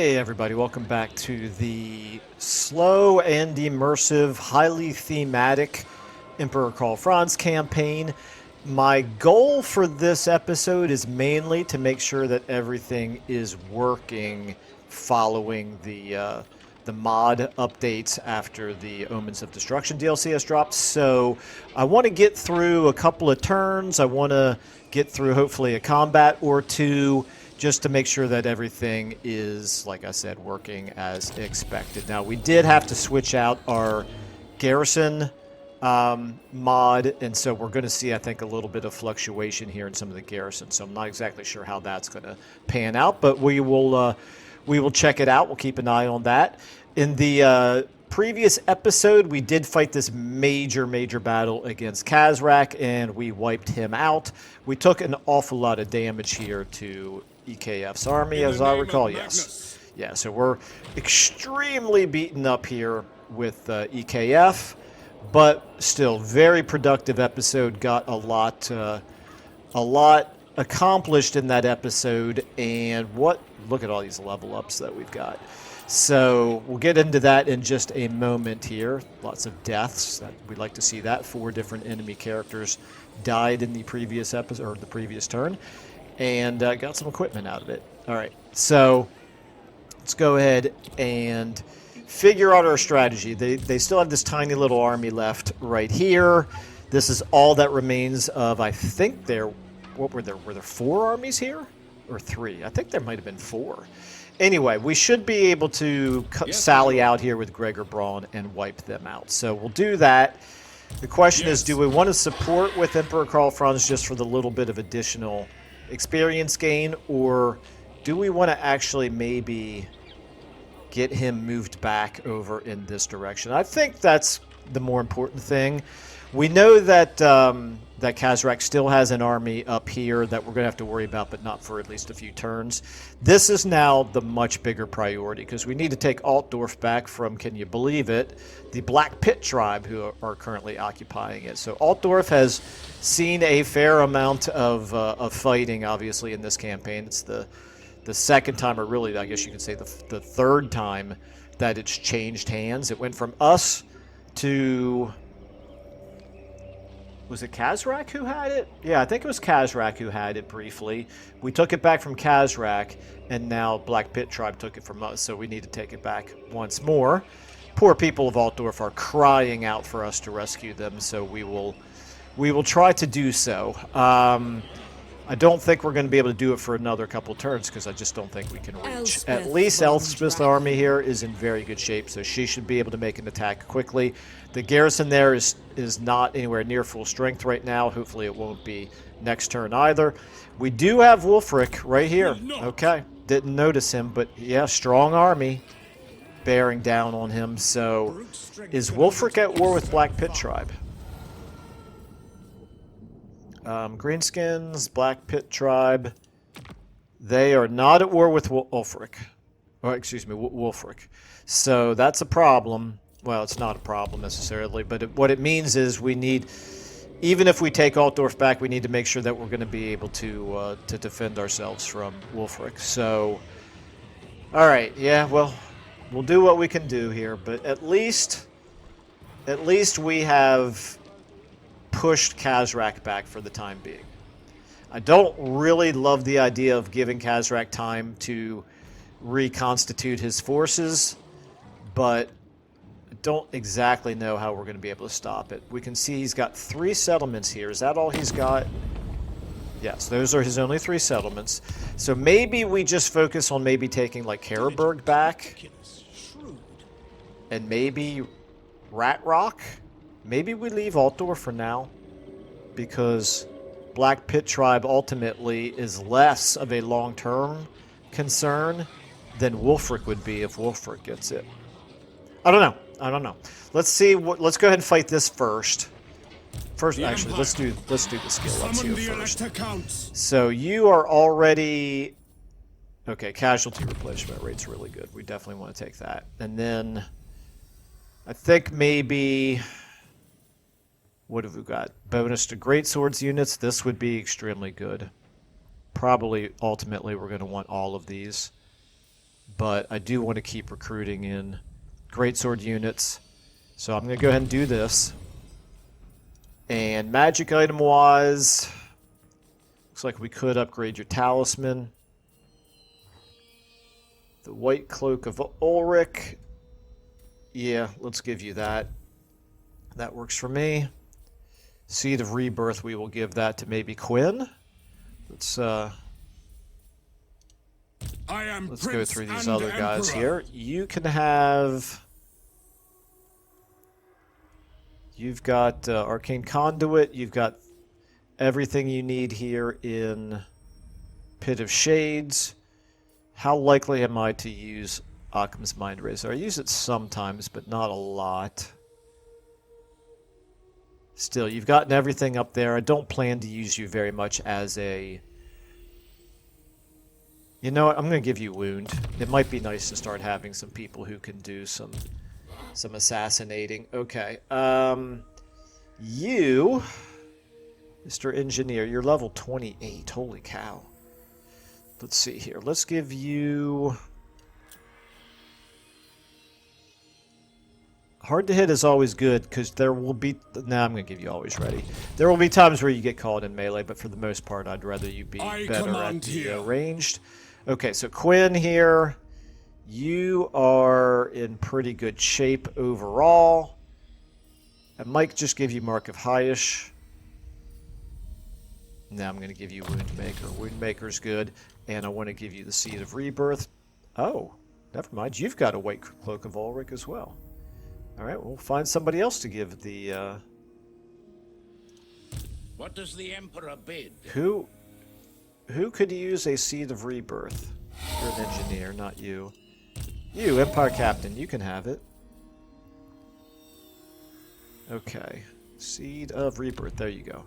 Hey everybody, welcome back to the slow and immersive, highly thematic Emperor Karl Franz campaign. My goal for this episode is mainly to make sure that everything is working following the mod updates after the Omens of Destruction DLC has dropped. So I want to get through a couple of turns. I want to get through hopefully a combat or two, just to make sure that everything is, like I said, working as expected. Now, we did have to switch out our Garrison mod, and so we're going to see, I think, a little bit of fluctuation here in some of the garrisons. So I'm not exactly sure how that's going to pan out, but we will check it out. We'll keep an eye on that. In the previous episode, we did fight this major battle against Khazrak, and we wiped him out. We took an awful lot of damage here to EKF's army, as I recall. Yes. Yeah, so we're extremely beaten up here with EKF, but still very productive episode. Got a lot accomplished in that episode, and look at all these level ups that we've got. So we'll get into that in just a moment here. Lots of deaths. We'd like to see that. 4 different enemy characters died in the previous episode, or the previous turn, and got some equipment out of it. All right, so let's go ahead and figure out our strategy. They still have this tiny little army left right here. This is all that remains of, I think were there 4 armies here? Or 3? I think there might have been 4. Anyway, we should be able to sally out here with Gregor Braun and wipe them out. So we'll do that. The question is, do we want to support with Emperor Karl Franz just for the little bit of additional experience gain, or do we want to actually maybe get him moved back over in this direction? I think that's the more important thing. We know that that Khazrak still has an army up here that we're going to have to worry about, but not for at least a few turns. This is now the much bigger priority, because we need to take Altdorf back from, can you believe it, the Black Pit tribe who are currently occupying it. So Altdorf has seen a fair amount of fighting, obviously, in this campaign. It's the second time, or really, I guess you could say the third time that it's changed hands. It went from us to... Was it Khazrak who had it? Yeah, I think it was Khazrak who had it briefly. We took it back from Khazrak, and now Black Pit Tribe took it from us, so we need to take it back once more. Poor people of Altdorf are crying out for us to rescue them, so we will try to do so. I don't think we're going to be able to do it for another couple turns, because I just don't think we can reach. At least Elspeth's army here is in very good shape, so she should be able to make an attack quickly. The garrison there is not anywhere near full strength right now. Hopefully it won't be next turn either. We do have Wulfric right here. Okay, didn't notice him, but yeah, strong army bearing down on him. So is Wulfric at war with Black Pit Tribe? Greenskins, Black Pit Tribe, they are not at war with Wulfric. Or, excuse me, Wulfric. So that's a problem. Well, it's not a problem necessarily, but what it means is we need, even if we take Altdorf back, we need to make sure that we're going to be able to defend ourselves from Wulfric. So, all right, yeah, well, we'll do what we can do here, but at least we have pushed Khazrak back for the time being. I don't really love the idea of giving Khazrak time to reconstitute his forces, but I don't exactly know how we're going to be able to stop it. We can see he's got 3 settlements here. Is that all he's got? Yes, those are his only 3 settlements. So maybe we just focus on maybe taking like Karaberg back, and maybe Rat Rock. Maybe we leave Altdorf for now, because Black Pit Tribe ultimately is less of a long-term concern than Wulfric would be if Wulfric gets it. I don't know. Let's see. Let's go ahead and fight this first. Actually, let's do the skill ups here first. So you are already okay. Casualty replenishment rate's really good. We definitely want to take that, and then I think maybe. What have we got? Bonus to great swords units. This would be extremely good. Probably, ultimately, we're going to want all of these. but I do want to keep recruiting in greatsword units. So I'm going to go ahead and do this. And magic item-wise, looks like we could upgrade your talisman. The White Cloak of Ulrich. Yeah, let's give you that. That works for me. Seed of Rebirth, we will give that to maybe Quinn. Let's go through these other guys here. You can have... You've got Arcane Conduit. You've got everything you need here in Pit of Shades. How likely am I to use Occam's Mind Razor? I use it sometimes, but not a lot. Still, you've gotten everything up there. I don't plan to use you very much as a... You know what? I'm going to give you Wound. It might be nice to start having some people who can do some assassinating. Okay. You, Mr. Engineer, you're level 28. Holy cow. Let's see here. Let's give you... Hard to hit is always good, because there will be... Nah, I'm going to give you always ready. There will be times where you get called in melee, but for the most part, I'd rather you be better at the ranged. Okay, so Quinn here. You are in pretty good shape overall. I might just give you Mark of Highish. Now I'm going to give you Woundmaker. Woundmaker's good. And I want to give you the Seed of Rebirth. Oh, never mind. You've got a White Cloak of Ulrich as well. Alright, we'll find somebody else to give the, What does the Emperor bid? Who could use a Seed of Rebirth? You're an engineer, not you. You, Empire Captain, you can have it. Okay. Seed of Rebirth, there you go.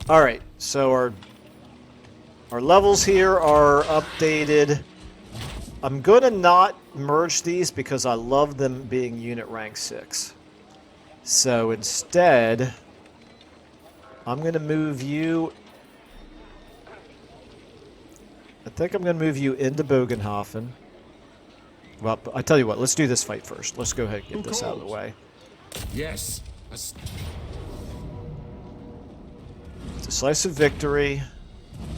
Alright, so our levels here are updated. I'm going to not merge these because I love them being unit rank 6. So instead, I'm going to move you... I think I'm going to move you into Bogenhofen. Well, I tell you what, let's do this fight first. Let's go ahead and get this out of the way. Yes. Decisive victory.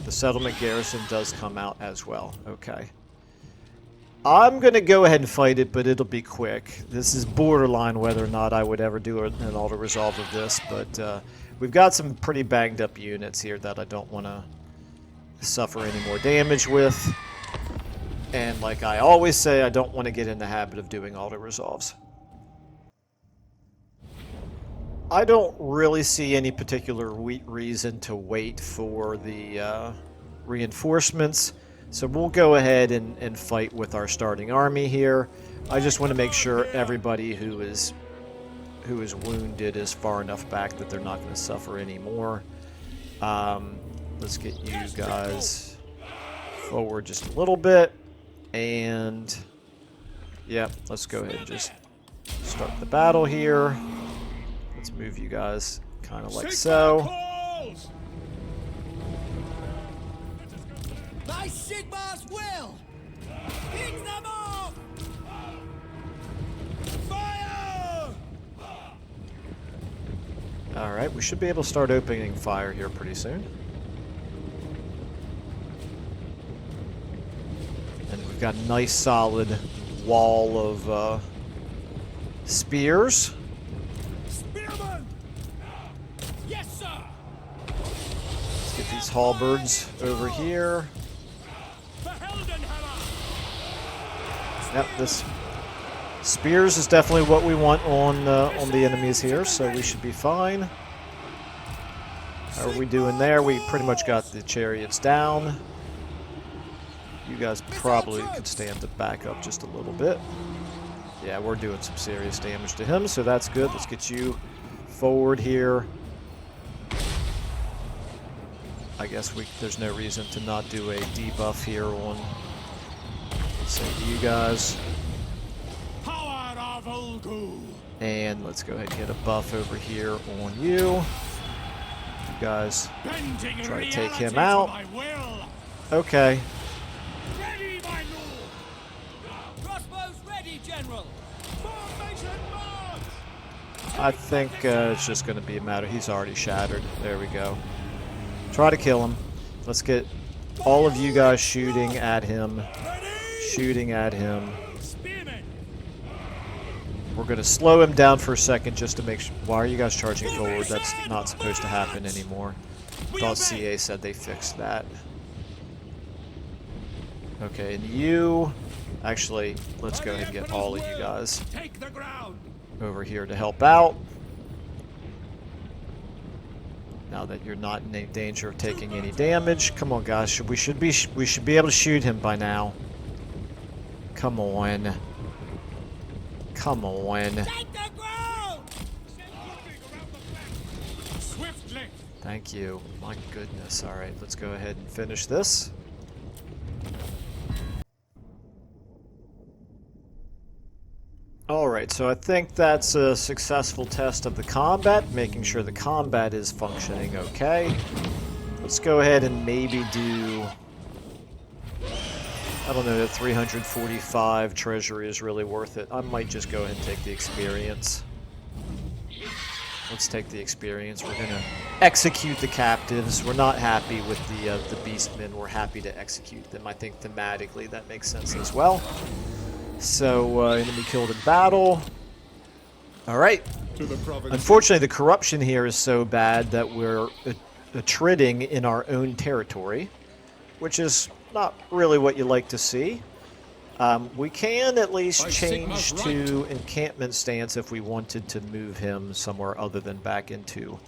The settlement garrison does come out as well. Okay. I'm going to go ahead and fight it, but it'll be quick. This is borderline whether or not I would ever do an auto-resolve of this, but we've got some pretty banged up units here that I don't want to suffer any more damage with. And like I always say, I don't want to get in the habit of doing auto-resolves. I don't really see any particular reason to wait for the reinforcements. So we'll go ahead and fight with our starting army here. I just want to make sure everybody who is wounded is far enough back that they're not going to suffer anymore. Let's get you guys forward just a little bit. And yeah, let's go ahead and just start the battle here. Let's move you guys kind of like so. My Sigmar's will! Pick them off! Fire! Alright, we should be able to start opening fire here pretty soon. And we've got a nice solid wall of spears. Spearman! Yes, sir! Let's get these halberds over here. Yep, this spears is definitely what we want on the enemies here, so we should be fine. How are we doing there? We pretty much got the chariots down. You guys probably could stand to back up just a little bit. Yeah, we're doing some serious damage to him, so that's good. Let's get you forward here. I guess there's no reason to not do a debuff here on, let's say, you guys. Power of Ulgu! And let's go ahead and get a buff over here on you. You guys try to take him out. Okay. I think it's just going to be a matter. He's already shattered. There we go. Try to kill him. Let's get all of you guys shooting at him. Shooting at him. We're going to slow him down for a second just to make sure. Why are you guys charging forward? That's not supposed to happen anymore. I thought CA said they fixed that. Okay, and you... Actually, let's go ahead and get all of you guys over here to help out. Now that you're not in any danger of taking any damage. Come on, guys. We should be able to shoot him by now. Come on. Come on. Thank you. My goodness. All right, let's go ahead and finish this. Alright, so I think that's a successful test of the combat, making sure the combat is functioning okay. Let's go ahead and maybe do... I don't know, the 345 treasury is really worth it. I might just go ahead and take the experience. Let's take the experience. We're going to execute the captives. We're not happy with the Beastmen. We're happy to execute them. I think thematically that makes sense as well. So, enemy killed in battle. Alright. Unfortunately, the corruption here is so bad that we're attriting in our own territory, which is not really what you like to see. We can at least change to encampment stance if we wanted to move him somewhere other than back into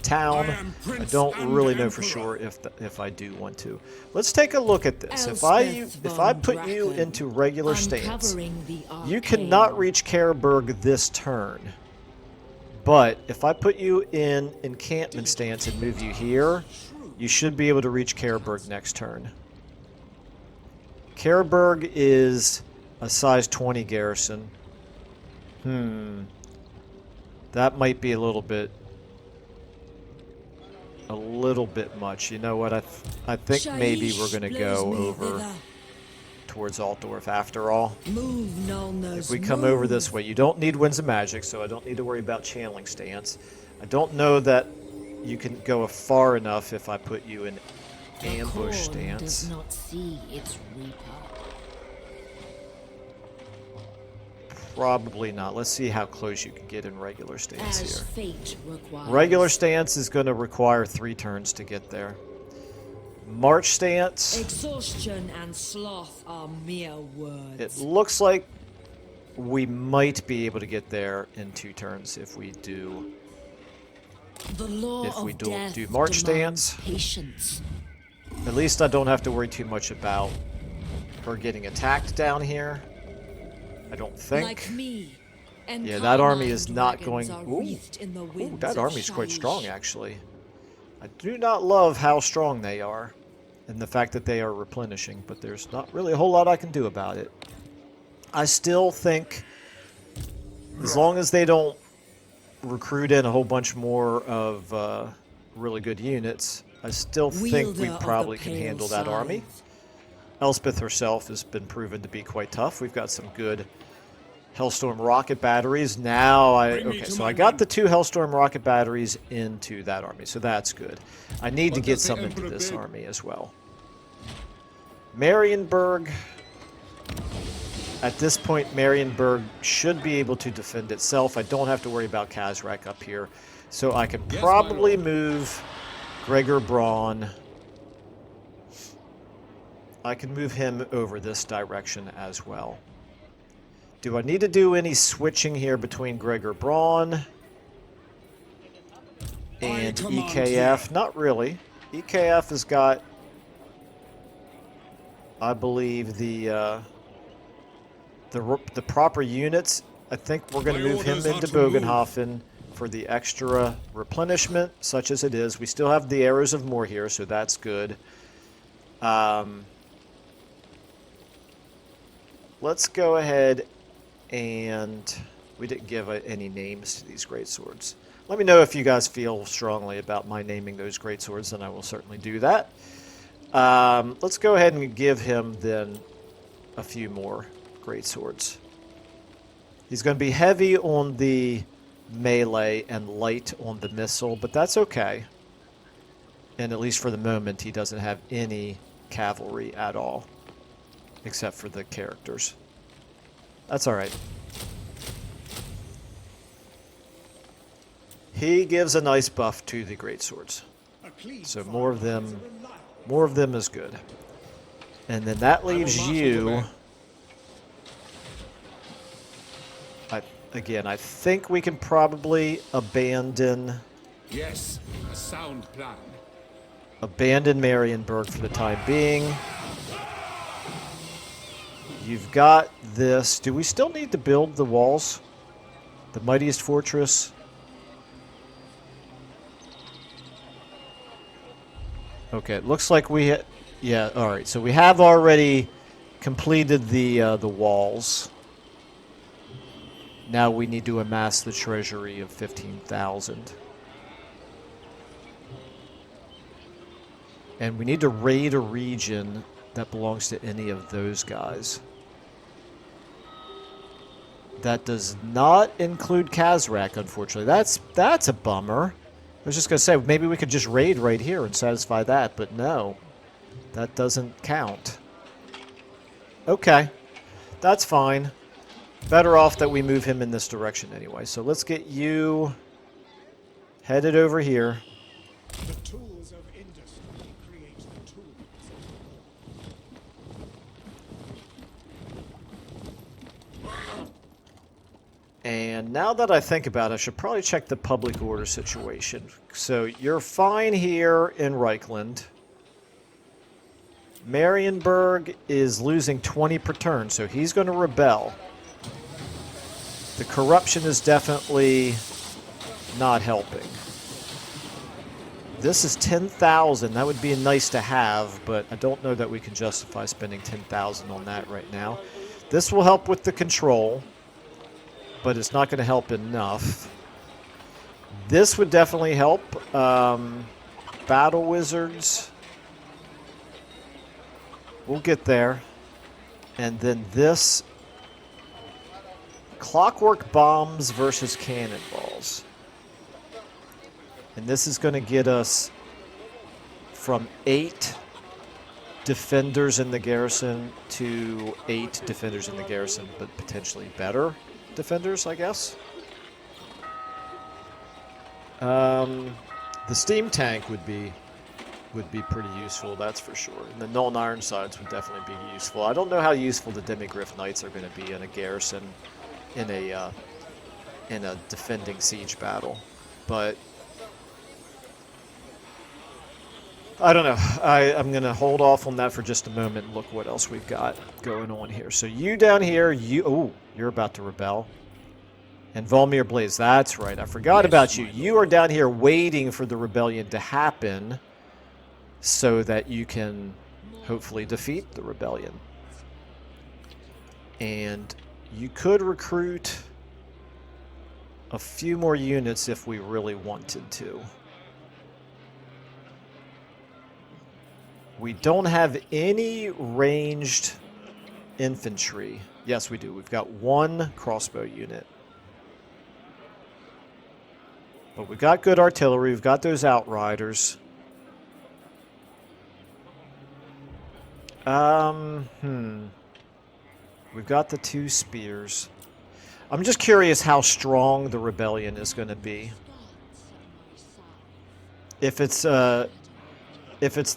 town. I don't really know for sure if I do want to. Let's take a look at this. If I put you into regular stance, you cannot reach Karlberg this turn. But if I put you in encampment stance and move you here, you should be able to reach Karlberg next turn. Karlberg is a size 20 garrison. That might be a little bit much. You know what? I think maybe we're going to go over towards Altdorf after all. If we come over this way, you don't need Winds of Magic, so I don't need to worry about channeling stance. I don't know that you can go far enough if I put you in ambush stance. Does not see its reaper. Probably not. Let's see how close you can get in regular stance As here. fate requires. Regular stance is going to require 3 turns to get there. March stance. Exhaustion and sloth are mere words. It looks like we might be able to get there in 2 turns if we do. The law If we of do death march demands stance. patience. At least I don't have to worry too much about her getting attacked down here. I don't think. Like me, Yeah, that army is not dragons going. are Ooh, wreathed in the winds that of army's quite Shaiish. strong, actually. I do not love how strong they are, and the fact that they are replenishing, but there's not really a whole lot I can do about it. I still think, as long as they don't recruit in a whole bunch more of really good units, I still think Wielder we of the probably can pale handle that army. scythe. Elspeth herself has been proven to be quite tough. We've got some good Hellstorm rocket batteries. Now okay, so I got the 2 Hellstorm rocket batteries into that army, so that's good. I need to get some into this army as well. Marienburg. At this point, Marienburg should be able to defend itself. I don't have to worry about Kazrak up here. So I can probably move Gregor Braun. I can move him over this direction as well. Do I need to do any switching here between Gregor Braun and EKF? Not really. EKF has got, I believe, the proper units. I think we're going to move him into Bogenhofen for the extra replenishment, such as it is. We still have the Arrows of War here, so that's good. Let's go ahead and... We didn't give any names to these greatswords. Let me know if you guys feel strongly about my naming those greatswords, and I will certainly do that. Let's go ahead and give him, then, a few more greatswords. He's going to be heavy on the melee and light on the missile, but that's okay. And at least for the moment, he doesn't have any cavalry at all, except for the characters. That's all right. He gives a nice buff to the greatswords, so more of them is good. And then that leaves you. I think we can probably abandon. Yes, a sound plan. Abandon Marienburg for the time being. You've got this. Do we still need to build the walls? The mightiest fortress? Okay, it looks like we... yeah, alright. So we have already completed the walls. Now we need to amass the treasury of 15,000. And we need to raid a region that belongs to any of those guys. That does not include Kazrak, unfortunately. That's a bummer. I was just going to say, maybe we could just raid right here and satisfy that, but no. That doesn't count. Okay. That's fine. Better off that we move him in this direction anyway. So let's get you headed over here. The tools of industry create the tools of... And now that I think about it, I should probably check the public order situation. So you're fine here in Reichland. Marienburg is losing 20 per turn, so he's going to rebel. The corruption is definitely not helping. This is 10,000. That would be nice to have, but I don't know that we can justify spending 10,000 on that right now. This will help with the control, but it's not going to help enough. This would definitely help. Battle wizards. We'll get there. And then this. Clockwork bombs versus cannonballs. And this is going to get us from 8 defenders in the garrison to 8 defenders in the garrison, but potentially better defenders, I guess. The steam tank would be pretty useful, that's for sure. And the Null and Ironsides would definitely be useful. I don't know how useful the Demigryph Knights are going to be in a garrison, in a defending siege battle, but I don't know. I'm going to hold off on that for just a moment and look what else we've got going on here. So you down here, you're about to rebel. And Volmir Blaze, that's right. I forgot about you. You are down here waiting for the rebellion to happen so that you can hopefully defeat the rebellion. And you could recruit a few more units if we really wanted to. We don't have any ranged infantry. Yes, we do. We've got 1 crossbow unit. But we've got good artillery. We've got those outriders. We've got the 2 spears. I'm just curious how strong the rebellion is going to be. If it's the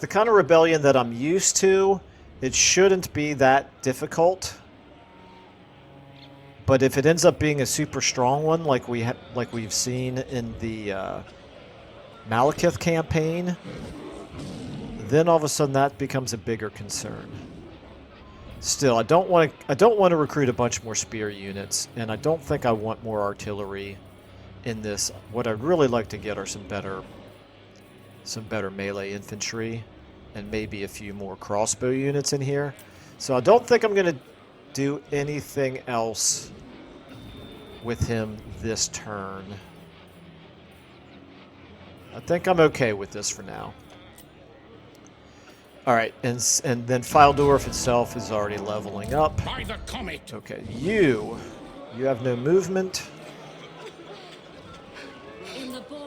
kind of rebellion that I'm used to, it shouldn't be that difficult. But if it ends up being a super strong one, like we've seen in the Malekith campaign, then all of a sudden that becomes a bigger concern. Still, I don't want to recruit a bunch more spear units, and I don't think I want more artillery in this. What I'd really like to get are some better melee infantry, and maybe a few more crossbow units in here. So I don't think I'm going to do anything else with him this turn. I think I'm okay with this for now. All right, and then Fildorf itself is already leveling up. By the comet. Okay, you have no movement.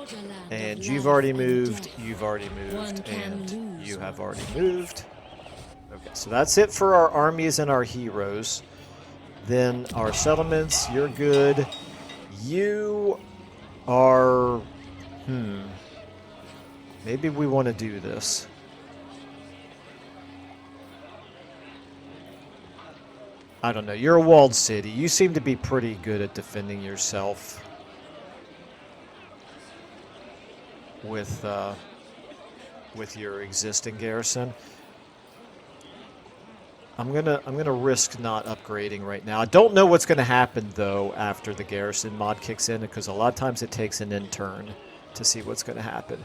borderland And of you've life already and moved, death. you've already One moved, can and lose you have one. already moved. Okay, so that's it for our armies and our heroes. Then our settlements, you're good. You are... Maybe we want to do this. I don't know. You're a walled city. You seem to be pretty good at defending yourself with your existing garrison. I'm gonna risk not upgrading right now. I don't know what's gonna happen though after the garrison mod kicks in, because a lot of times it takes an intern to see what's gonna happen.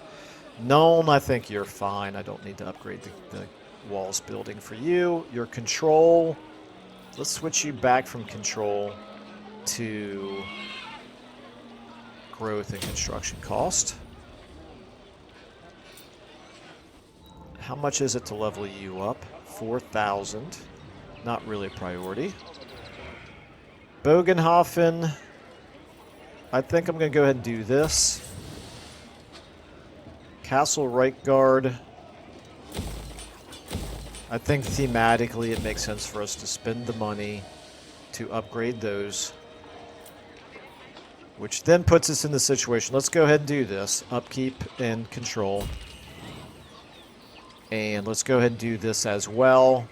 Nuln, I think you're fine. I don't need to upgrade the walls building for you. Your control. Let's switch you back from control to growth and construction cost. How much is it to level you up? 4,000. Not really a priority. Bogenhofen. I think I'm going to go ahead and do this. Castle Reichgard. I think thematically it makes sense for us to spend the money to upgrade those. Which then puts us in the situation. Let's go ahead and do this. Upkeep and control. And let's go ahead and do this as well.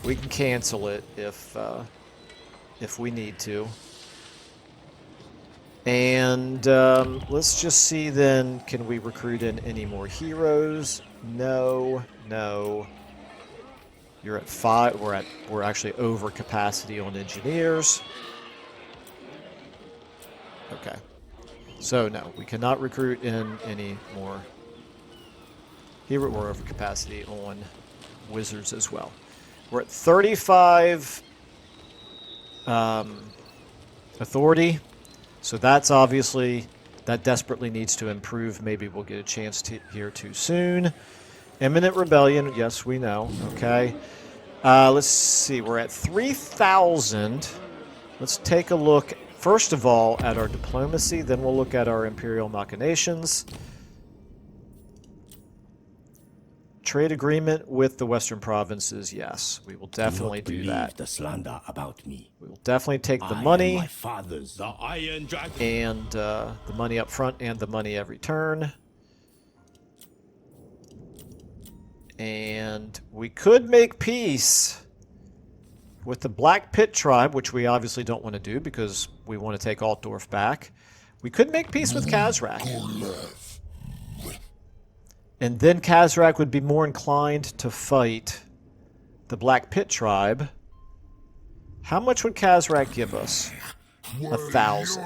We can cancel it if we need to. And let's just see then, can we recruit in any more heroes? No, no. You're at 5. We're actually over capacity on engineers. Okay. So no, we cannot recruit in any more. Here we're over capacity on wizards as well. We're at 35 authority. So that's obviously, that desperately needs to improve. Maybe we'll get a chance to here too soon. Imminent rebellion, yes, we know. Okay. Let's see, we're at 3,000. Let's take a look, first of all, at our diplomacy. Then we'll look at our imperial machinations. Trade agreement with the Western provinces, yes. We will definitely do that. The slander about me. We will definitely take the I money. am my father's. The Iron Dragon. And the money up front and the money every turn. And we could make peace with the Black Pit tribe, which we obviously don't want to do because we want to take Altdorf back. We could make peace with Khazrak. And then Khazrak would be more inclined to fight the Black Pit tribe. How much would Khazrak give us? 1,000.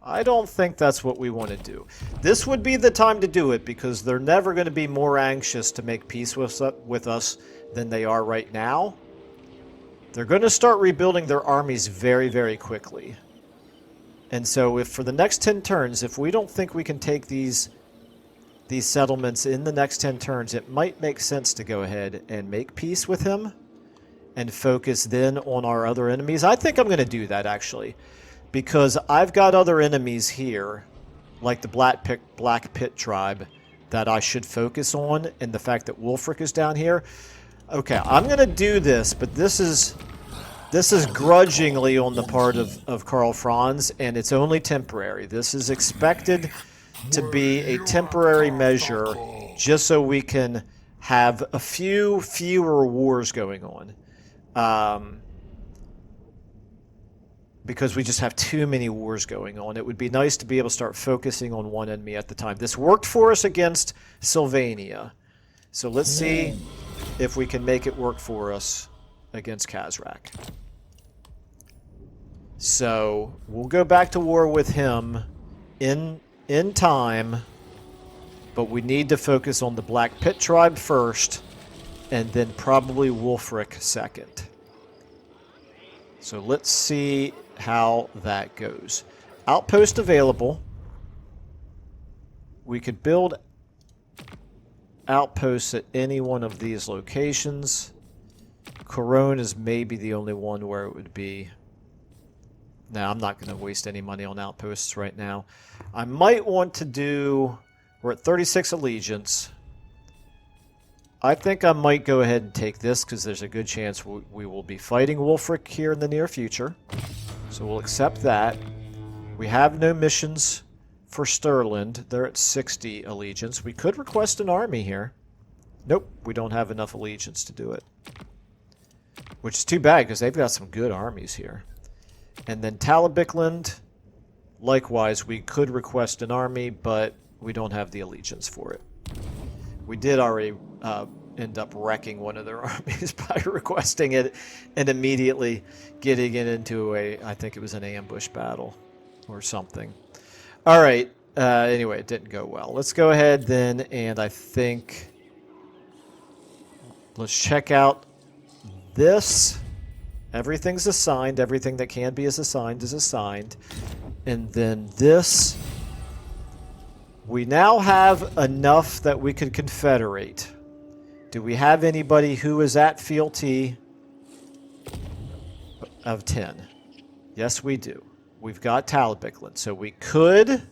I don't think that's what we want to do. This would be the time to do it because they're never going to be more anxious to make peace with us than they are right now. They're going to start rebuilding their armies very, very quickly. And so if for the next 10 turns, if we don't think we can take these settlements in the next 10 turns, it might make sense to go ahead and make peace with him and focus then on our other enemies. I think I'm going to do that, actually, because I've got other enemies here, like the Black Pit tribe, that I should focus on, and the fact that Wulfric is down here. Okay, I'm going to do this, but this is grudgingly on the part of Karl Franz, and it's only temporary. This is expected to be a temporary measure just so we can have a fewer wars going on. Because we just have too many wars going on. It would be nice to be able to start focusing on one enemy at the time. This worked for us against Sylvania. So let's see if we can make it work for us against Khazrak. So we'll go back to war with him in time, but we need to focus on the Black Pit tribe first, and then probably Wulfric second. So let's see how that goes. Outpost available. We could build outposts at any one of these locations. Corone is maybe the only one where it would be Now, I'm not going to waste any money on outposts right now. I might want to do... We're at 36 allegiance. I think I might go ahead and take this because there's a good chance we will be fighting Wulfric here in the near future. So we'll accept that. We have no missions for Stirland. They're at 60 allegiance. We could request an army here. Nope, we don't have enough allegiance to do it. Which is too bad because they've got some good armies here. And then Talabecland, likewise, we could request an army, but we don't have the allegiance for it. We did already end up wrecking one of their armies by requesting it and immediately getting it into I think it was an ambush battle or something. All right. Anyway, it didn't go well. Let's go ahead then, and I think let's check out this. Everything's assigned. Everything that can be is assigned. And then this. We now have enough that we could confederate. Do we have anybody who is at fealty of 10? Yes, we do. We've got Talabecland. So we could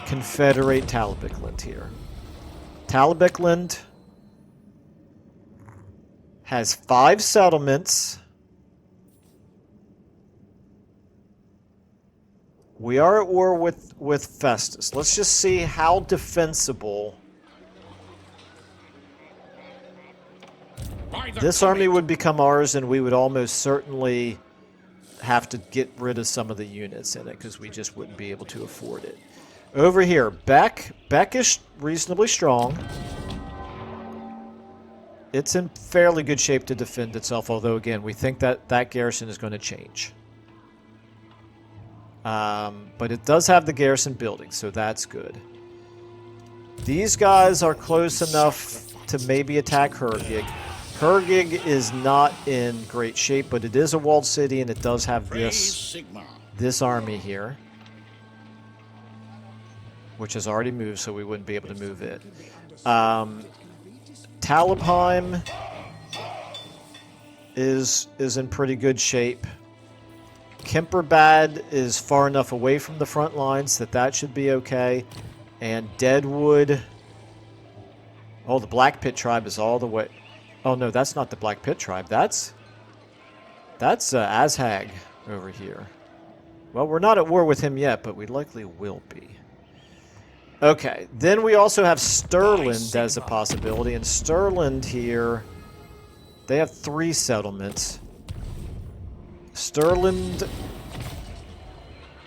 confederate Talabecland here. Talabecland has 5 settlements. We are at war with Festus. Let's just see how defensible this army would become ours, and we would almost certainly have to get rid of some of the units in it because we just wouldn't be able to afford it. Over here, Beck is reasonably strong. It's in fairly good shape to defend itself, although, again, we think that garrison is going to change. But it does have the garrison building, so that's good. These guys are close enough to maybe attack Hergig. Hergig is not in great shape, but it is a walled city, and it does have this army here, which has already moved, so we wouldn't be able to move it. Talabheim is in pretty good shape. Kemperbad is far enough away from the front lines that should be okay. And Deadwood... Oh, the Black Pit tribe is all the way... Oh, no, that's not the Black Pit tribe. That's Azhag over here. Well, we're not at war with him yet, but we likely will be. Okay, then we also have Stirland as a possibility, and Stirland here, they have 3 settlements. Stirland,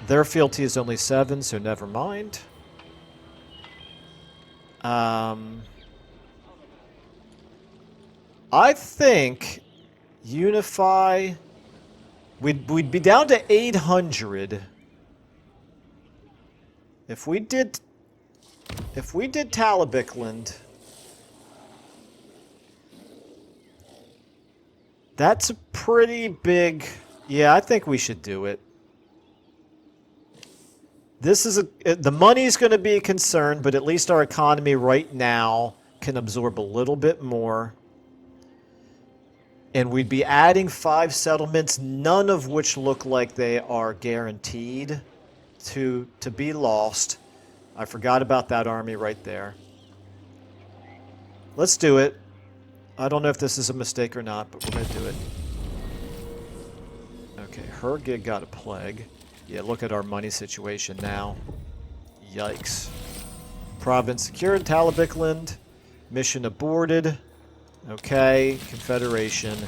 their fealty is only 7, so never mind. I think unify, we'd be down to 800 if we did Talabecland. That's a pretty big... Yeah, I think we should do it. This is the money's going to be a concern, but at least our economy right now can absorb a little bit more. And we'd be adding 5 settlements, none of which look like they are guaranteed to be lost. I forgot about that army right there. Let's do it. I don't know if this is a mistake or not, but we're going to do it. Okay, Hergig got a plague. Yeah, look at our money situation now. Yikes. Province secured, Talabecland. Mission aborted. Okay, Confederation.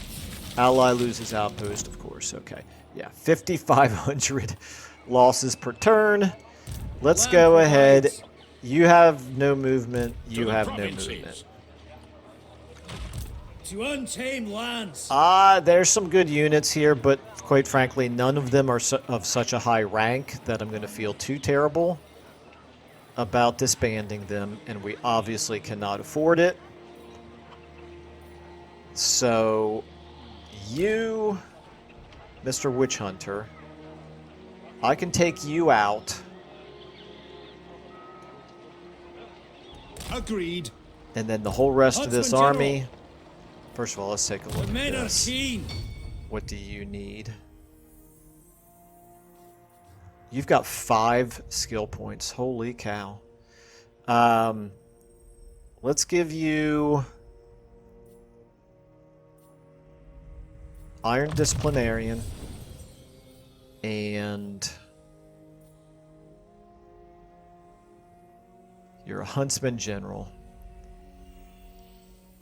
Ally loses outpost, of course. Okay, yeah, 5,500 losses per turn. Let's go ahead. You have no movement. You have no movement. To untamed lands. There's some good units here, but quite frankly, none of them are of such a high rank that I'm going to feel too terrible about disbanding them, and we obviously cannot afford it. So, you, Mr. Witch Hunter, I can take you out. Agreed. And then the whole rest of this Huntsman army. First of all, let's take a look The at men are this. keen. What do you need? You've got 5 skill points. Holy cow. Let's give you Iron Disciplinarian and you're a Huntsman General.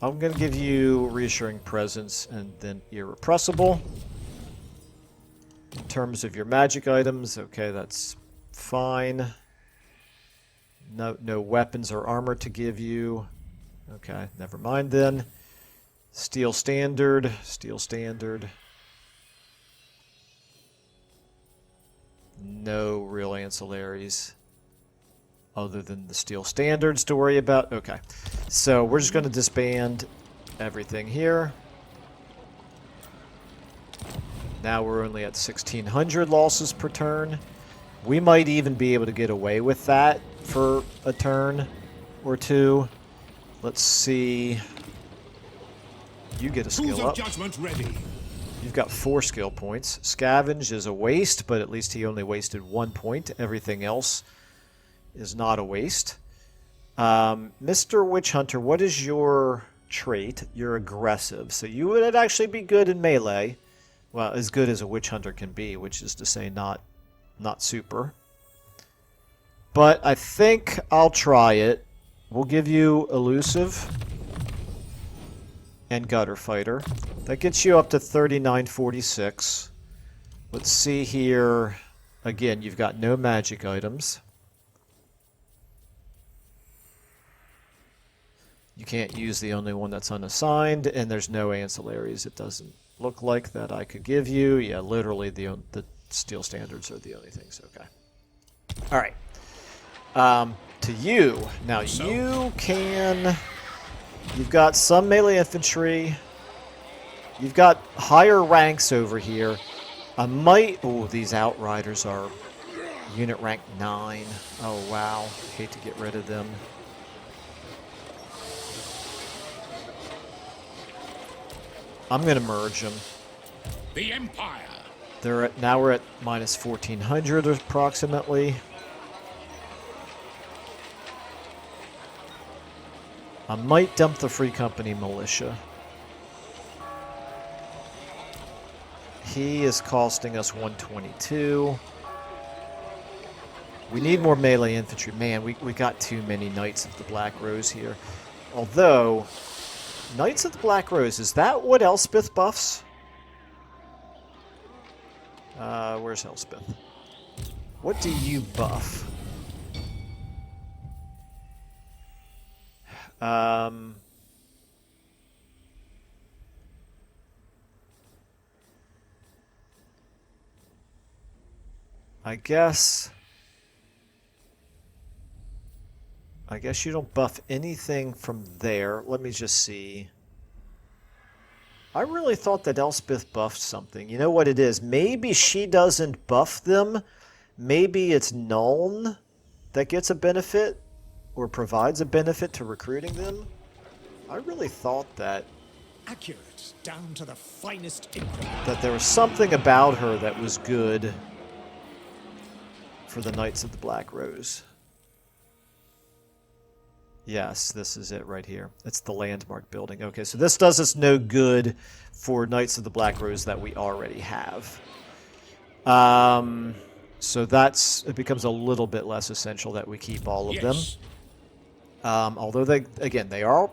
I'm going to give you Reassuring Presence and then Irrepressible. In terms of your magic items, okay, that's fine. No weapons or armor to give you. Okay, never mind then. Steel Standard, Steel Standard. No real ancillaries other than the Steel Standards to worry about. Okay, so we're just going to disband everything here. Now we're only at 1,600 losses per turn. We might even be able to get away with that for a turn or two. Let's see. You get a Tools skill of up. judgment ready. You've got 4 skill points. Scavenge is a waste, but at least he only wasted 1 point. Everything else is not a waste. Mr. Witch Hunter, what is your trait? You're aggressive, so you would actually be good in melee. Well, as good as a Witch Hunter can be, which is to say not super. But I think I'll try it. We'll give you Elusive and Gutter Fighter. That gets you up to 3946. Let's see here. Again, you've got no magic items. You can't use the only one that's unassigned, and there's no ancillaries. It doesn't look like that I could give you. Yeah, literally the Steel Standards are the only things. Okay. All right. To you. Now, you can... You've got some melee infantry. You've got higher ranks over here. I might... Oh, these Outriders are unit rank 9. Oh, wow. Hate to get rid of them. I'm going to merge them. The Empire. Now we're at minus 1,400 approximately. I might dump the Free Company Militia. He is costing us 122. We need more melee infantry. Man, we got too many Knights of the Black Rose here. Although, Knights of the Black Rose, is that what Elspeth buffs? Where's Elspeth? What do you buff? I guess you don't buff anything from there. Let me just see. I really thought that Elspeth buffed something. You know what it is? Maybe she doesn't buff them. Maybe it's Nuln that gets a benefit or provides a benefit to recruiting them. I really thought that Accurate down to the finest ink. there was something about her that was good for the Knights of the Black Rose. Yes, this is it right here. It's the landmark building. Okay, so this does us no good for Knights of the Black Rose that we already have. So it becomes a little bit less essential that we keep all of them. Although they are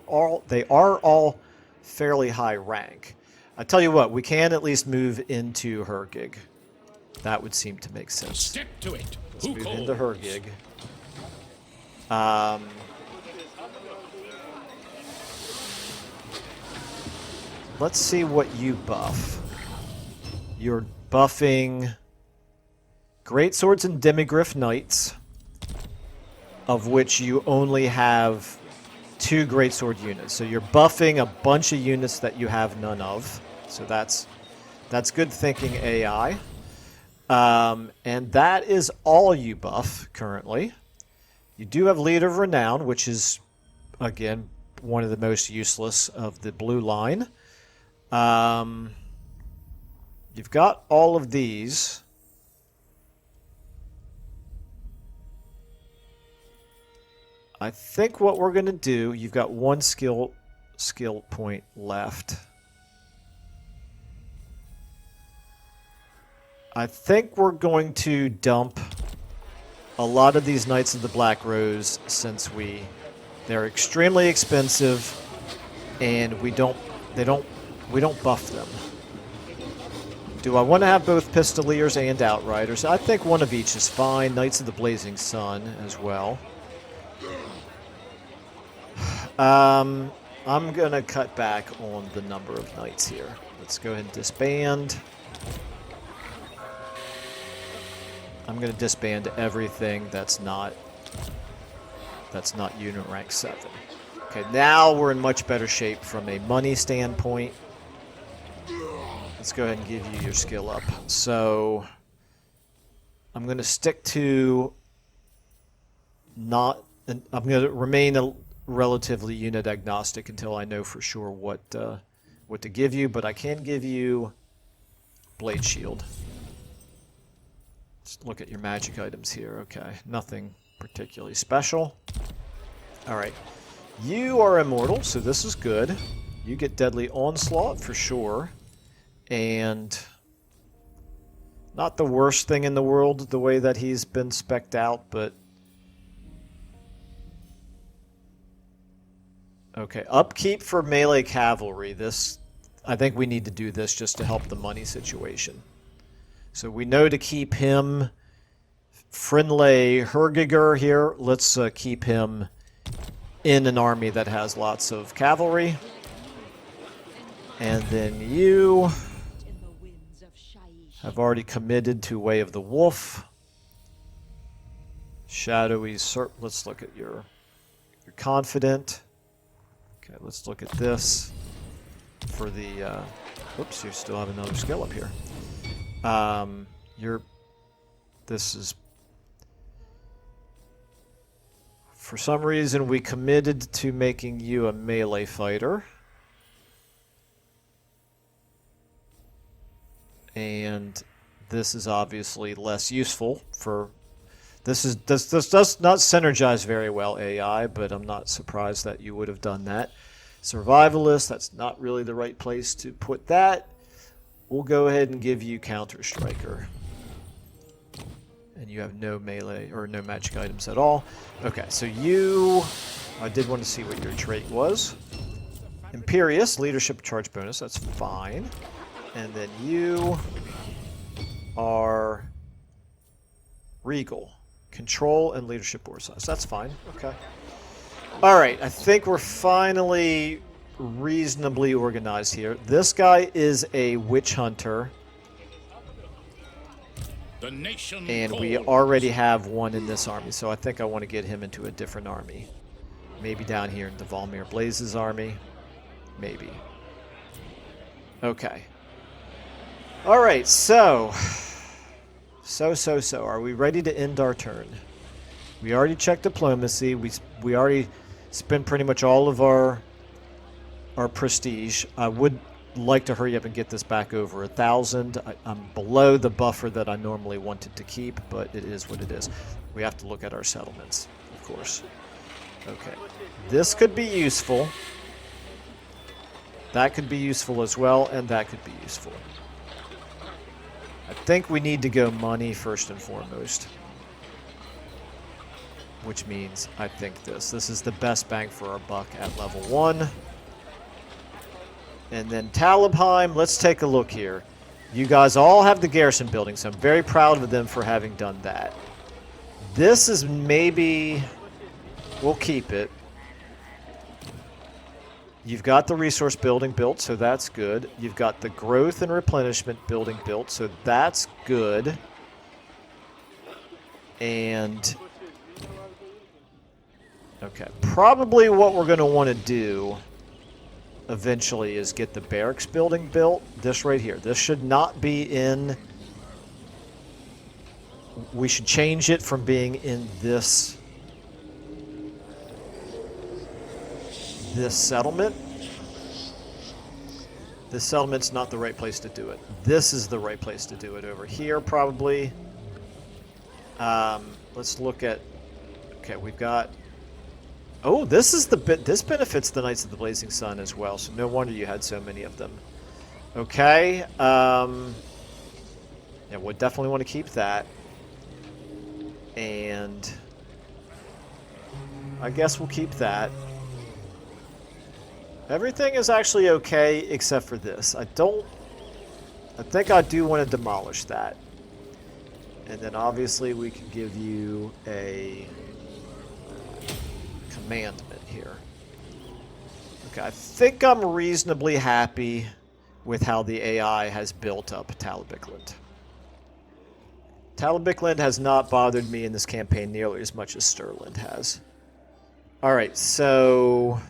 all fairly high rank. I tell you what, we can at least move into her gig. That would seem to make sense. Step to it. Let's move into her gig. Let's see what you buff. You're buffing Greatswords and Demigryph Knights, of which you only have 2 Greatsword units. So you're buffing a bunch of units that you have none of. So that's good thinking, AI. And that is all you buff currently. You do have Leader of Renown, which is, again, one of the most useless of the blue line. You've got all of these. I think what we're going to do, you've got one skill point left. I think we're going to dump a lot of these Knights of the Black Rose since they're extremely expensive and we don't buff them. Do I want to have both Pistoliers and Outriders? I think one of each is fine. Knights of the Blazing Sun as well. I'm going to cut back on the number of knights here. Let's go ahead and disband. I'm going to disband everything that's not unit rank 7. Okay, now we're in much better shape from a money standpoint. Let's go ahead and give you your skill up. So I'm going to stick to I'm going to remain relatively unit agnostic until I know for sure what to give you, but I can give you Blade Shield. Let's look at your magic items here. Okay, nothing particularly special. Alright, you are immortal, so this is good. You get Deadly Onslaught for sure, and not the worst thing in the world the way that he's been spec'd out, but okay, upkeep for melee cavalry. This, I think we need to do this just to help the money situation. So we know to keep him Friendly Hergiger here. Let's keep him in an army that has lots of cavalry. And then you have already committed to Way of the Wolf. Shadowy Serp. Let's look at your Confident. Okay, let's look at this for the, oops, you still have another skill up here. This is, for some reason we committed to making you a melee fighter. And this is obviously less useful for, this does not synergize very well AI, but I'm not surprised that you would have done that. Survivalist, that's not really the right place to put that. We'll go ahead and give you Counter Striker. And you have no melee or no magic items at all. Okay, so you, I did want to see what your trait was. Imperious, leadership charge bonus, that's fine. And then you are Regal. Control and leadership oversight. That's fine. Okay. Alright, I think we're finally reasonably organized here. This guy is a witch hunter. The nation And calls. we already have one in this army, so I think I want to get him into a different army. Maybe down here in the Valmir Blaze's army. Maybe. Okay. Alright, so. Are we ready to end our turn? We already checked diplomacy. We already spent pretty much all of our prestige. I would like to hurry up and get this back over 1,000. I'm below the buffer that I normally wanted to keep, but it is what it is. We have to look at our settlements, of course. Okay. This could be useful. That could be useful as well, and that could be useful. I think we need to go money first and foremost. Which means, I think this. This is the best bang for our buck at level 1. And then Talabheim, let's take a look here. You guys all have the garrison building, so I'm very proud of them for having done that. This is maybe... We'll keep it. You've got the resource building built, so that's good. You've got the growth and replenishment building built, so that's good. And... okay, probably what we're going to want to do eventually is get the barracks building built. This right here. This should not be in... We should change it from being in this this settlement. This settlement's not the right place to do it. This is the right place to do it. Over here, probably. Let's look at... Okay, we've got... Oh, this is the bit. This benefits the Knights of the Blazing Sun as well, so no wonder you had so many of them. Okay, yeah, we'll definitely want to keep that. And I guess we'll keep that. Everything is actually okay except for this. I think I do want to demolish that. And then obviously we can give you a commandment here. Okay, I think I'm reasonably happy with how the AI has built up Talabecland. Talabecland has not bothered me in this campaign nearly as much as Stirland has. Alright, so...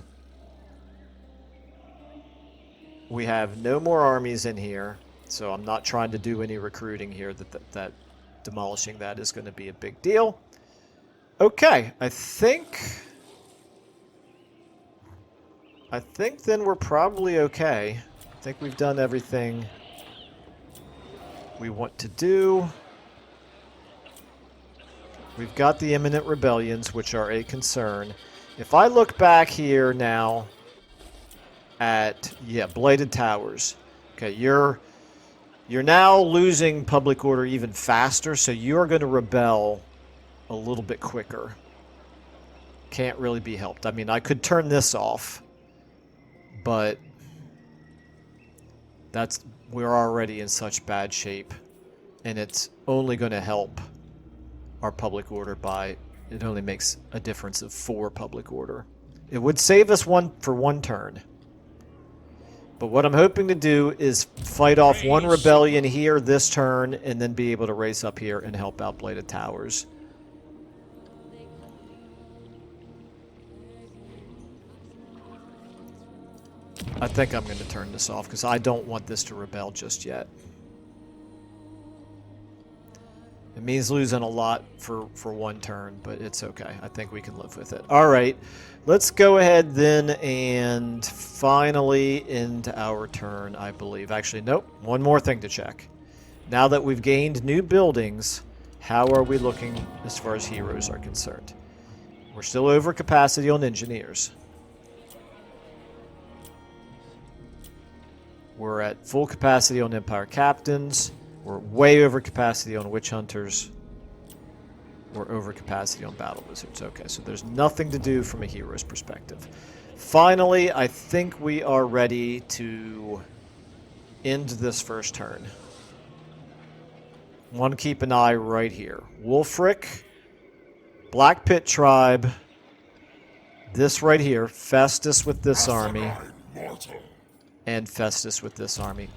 we have no more armies in here, so I'm not trying to do any recruiting here. That demolishing that is going to be a big deal. Okay, I think then we're probably okay. I think we've done everything we want to do. We've got the imminent rebellions, which are a concern. If I look back here now at, yeah, Bladed Towers. Okay, you're now losing public order even faster, so you're going to rebel a little bit quicker. Can't really be helped. I mean, I could turn this off, but we're already in such bad shape, and it's only going to help our public order by, it only makes a difference of 4 public order. It would save us for one turn. But what I'm hoping to do is fight off one rebellion here this turn, and then be able to race up here and help out Bladed Towers. I think I'm going to turn this off, because I don't want this to rebel just yet. It means losing a lot for one turn, but it's okay. I think we can live with it. All right, let's go ahead then and finally end our turn, I believe. Actually, nope. One more thing to check. Now that we've gained new buildings, how are we looking as far as heroes are concerned? We're still over capacity on engineers. We're at full capacity on Empire captains. We're way over capacity on witch hunters. We're over capacity on battle wizards. Okay, so there's nothing to do from a hero's perspective. Finally, I think we are ready to end this first turn. Want to keep an eye right here. Wulfric, Black Pit Tribe, this right here, Festus with this army, and Festus with this army.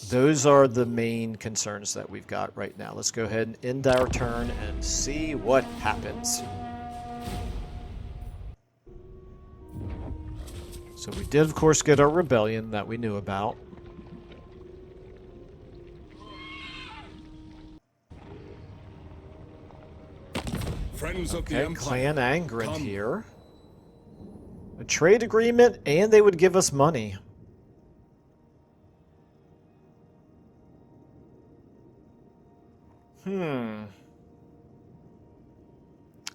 Those are the main concerns that we've got right now. Let's go ahead and end our turn and see what happens. So we did, of course, get our rebellion that we knew about. Friends of the Okay, Empire, Clan Angrand come. here. A trade agreement, and they would give us money.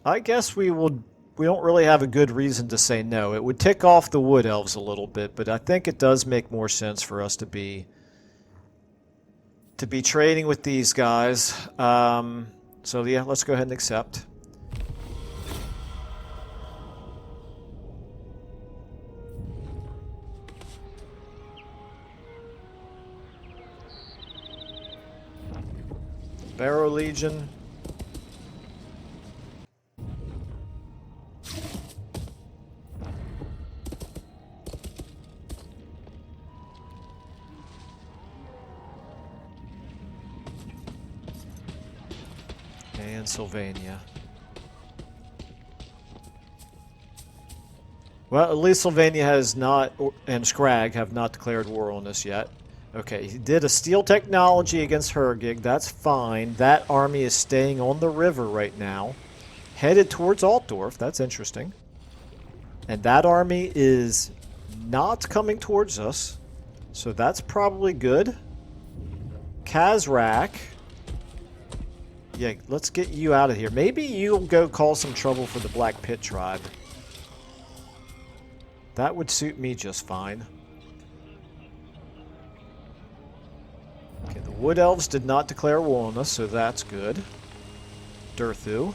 I guess we don't really have a good reason to say no. It would tick off the Wood Elves a little bit, but I think it does make more sense for us to be trading with these guys. So yeah, let's go ahead and accept. Barrow Legion. And Sylvania. Well, at least Sylvania has not, and Scrag have not declared war on us yet. Okay, he did a steel technology against Hergig. That's fine. That army is staying on the river right now. Headed towards Altdorf. That's interesting. And that army is not coming towards us. So that's probably good. Kazrak. Yeah, let's get you out of here. Maybe you'll go cause some trouble for the Black Pit tribe. That would suit me just fine. Okay, the Wood Elves did not declare war on us, so that's good. Durthu.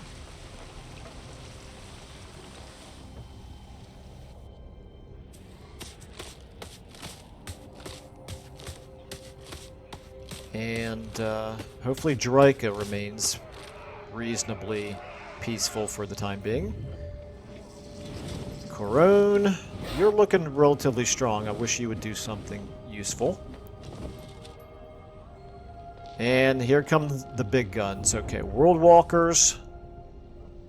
And hopefully Droika remains reasonably peaceful for the time being. Corone, you're looking relatively strong. I wish you would do something useful. And here come the big guns. Okay, World Walkers.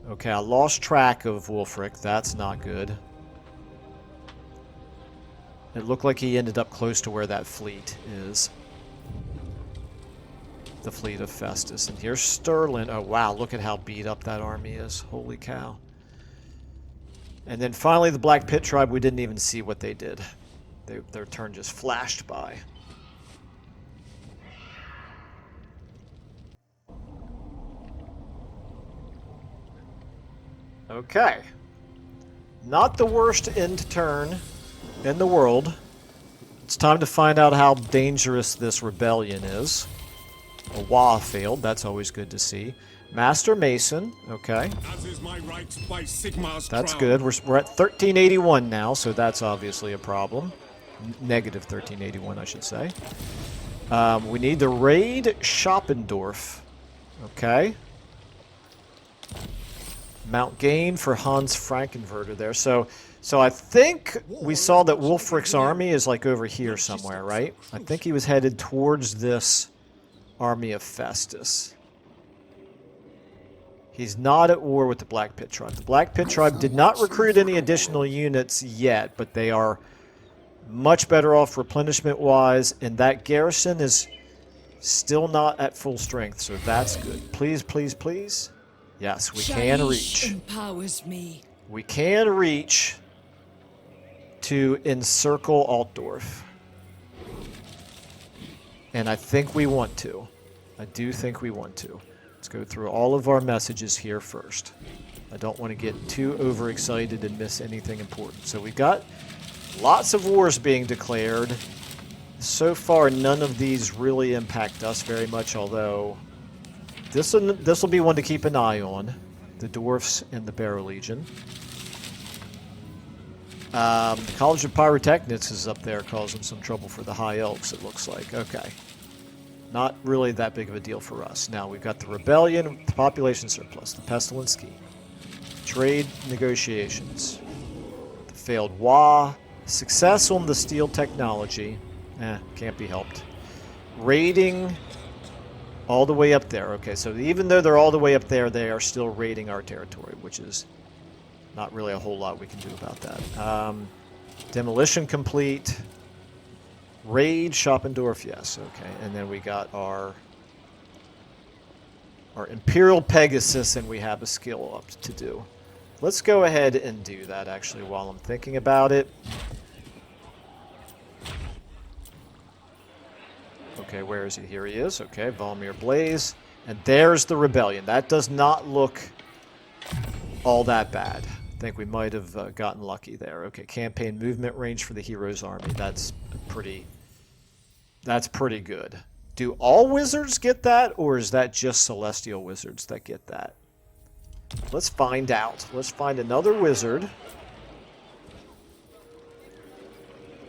Okay, I lost track of Wulfric. That's not good. It looked like he ended up close to where that fleet is. The fleet of Festus. And here's Sterling. Oh, wow, look at how beat up that army is. Holy cow. And then finally the Black Pit tribe, we didn't even see what they did. Their turn just flashed by. Okay. Not the worst end turn in the world. It's time to find out how dangerous this rebellion is. A Wah failed. That's always good to see. Master Mason. Okay. As is my right by Sigmar's That's crown. good. We're at 1381 now, so that's obviously a problem. Negative 1381, I should say. We need to raid Schoppendorf. Okay. Mount Gain for Hans Frankenwerder there. So I think we saw that Wulfric's army is like over here somewhere, right? I think he was headed towards this army of Festus. He's not at war with the Black Pit tribe. The Black Pit tribe did not recruit any additional units yet, but they are much better off replenishment-wise, and that garrison is still not at full strength, so that's good. Please, please, please. Yes, we can reach. Empowers me. We can reach to encircle Altdorf. And I think we want to. I do think we want to. Let's go through all of our messages here first. I don't want to get too overexcited and miss anything important. So we've got lots of wars being declared. So far, none of these really impact us very much, although this will be one to keep an eye on. The Dwarfs and the Barrow Legion. The College of Pyrotechnics is up there causing some trouble for the High Elves, it looks like. Okay. Not really that big of a deal for us. Now, we've got the Rebellion, the Population Surplus, the Pestilence Scheme, Trade Negotiations, the Failed Wah, Success on the Steel Technology. Can't be helped. Raiding all the way up there. Okay, so even though they're all the way up there, they are still raiding our territory, which is not really a whole lot we can do about that. Demolition complete. Raid Schoppendorf, yes, okay. And then we got our Imperial Pegasus, and we have a skill up to do. Let's go ahead and do that, actually, while I'm thinking about it. Okay, where is he? Here he is. Okay, Valmir Blaze. And there's the Rebellion. That does not look all that bad. I think we might have gotten lucky there. Okay, campaign movement range for the Heroes Army. That's pretty good. Do all wizards get that, or is that just Celestial wizards that get that? Let's find out. Let's find another wizard.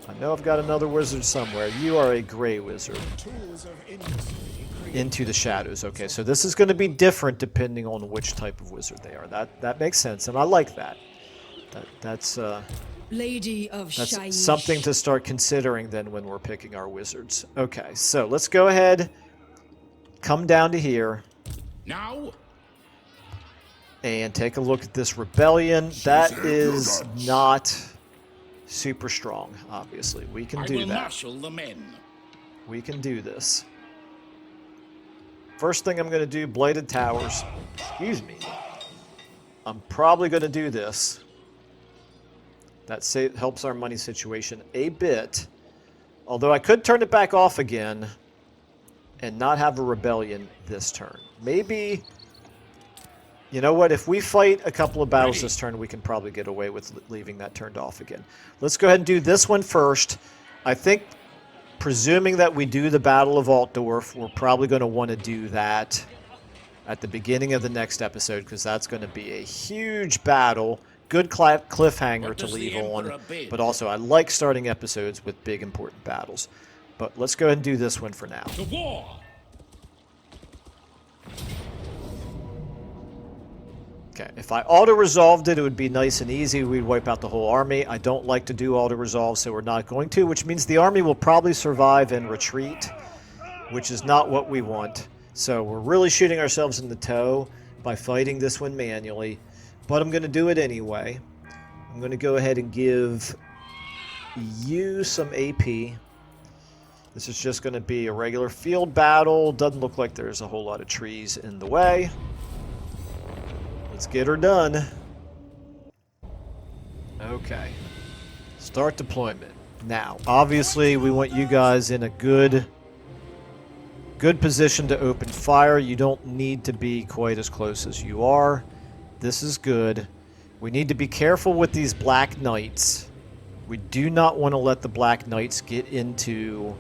I know I've got another wizard somewhere. You are a gray wizard. Into the shadows. Okay, so this is going to be different depending on which type of wizard they are. That makes sense, and I like that. That's Lady of Shaiish. something to start considering then when we're picking our wizards. Okay, so let's go ahead, come down to here. Now? And take a look at this rebellion. That is not super strong, obviously. We can do that. Marshal the men. We can do this. First thing I'm going to do, Bladed Towers. Excuse me. I'm probably going to do this. That helps our money situation a bit. Although I could turn it back off again and not have a rebellion this turn. Maybe, you know what, if we fight a couple of battles this turn, we can probably get away with leaving that turned off again. Let's go ahead and do this one first. I think, presuming that we do the Battle of Altdorf, we're probably going to want to do that at the beginning of the next episode, because that's going to be a huge battle. Good cliffhanger to leave on, but also I like starting episodes with big important battles. But let's go ahead and do this one for now. To war! Okay, if I auto-resolved it, it would be nice and easy. We'd wipe out the whole army. I don't like to do auto-resolve, so we're not going to, which means the army will probably survive and retreat, which is not what we want. So we're really shooting ourselves in the toe by fighting this one manually, but I'm going to do it anyway. I'm going to go ahead and give you some AP. This is just going to be a regular field battle. Doesn't look like there's a whole lot of trees in the way. Let's get her done. Okay. Start deployment. Now, obviously, we want you guys in a good position to open fire. You don't need to be quite as close as you are. This is good. We need to be careful with these Black Knights. We do not want to let the Black Knights get into...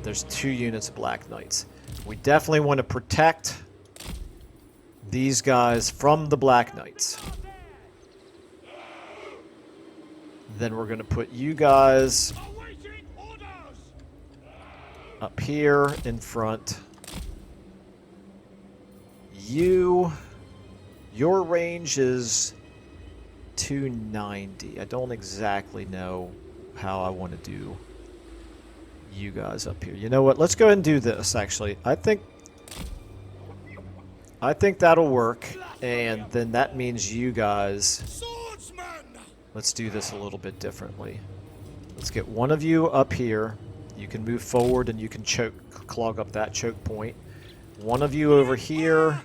There's 2 units of Black Knights. We definitely want to protect these guys from the Black Knights. Then we're going to put you guys up here in front. Your range is 290. I don't exactly know how I want to do you guys up here. You know what? Let's go ahead and do this, actually. I think that'll work, and then that means you guys... Let's do this a little bit differently. Let's get one of you up here. You can move forward and you can clog up that choke point. One of you over here.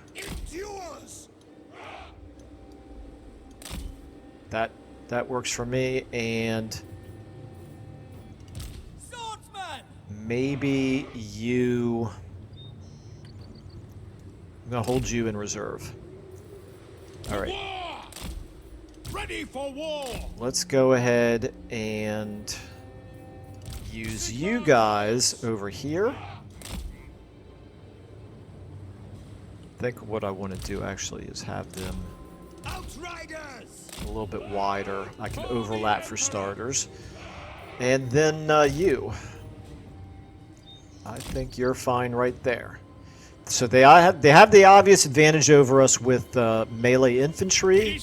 That works for me, and maybe you... I'm going to hold you in reserve. Alright. Ready for war! Let's go ahead and use you guys over here. I think what I want to do actually is have them a little bit wider. I can overlap for starters. And then you. I think you're fine right there. So they have the obvious advantage over us with melee infantry,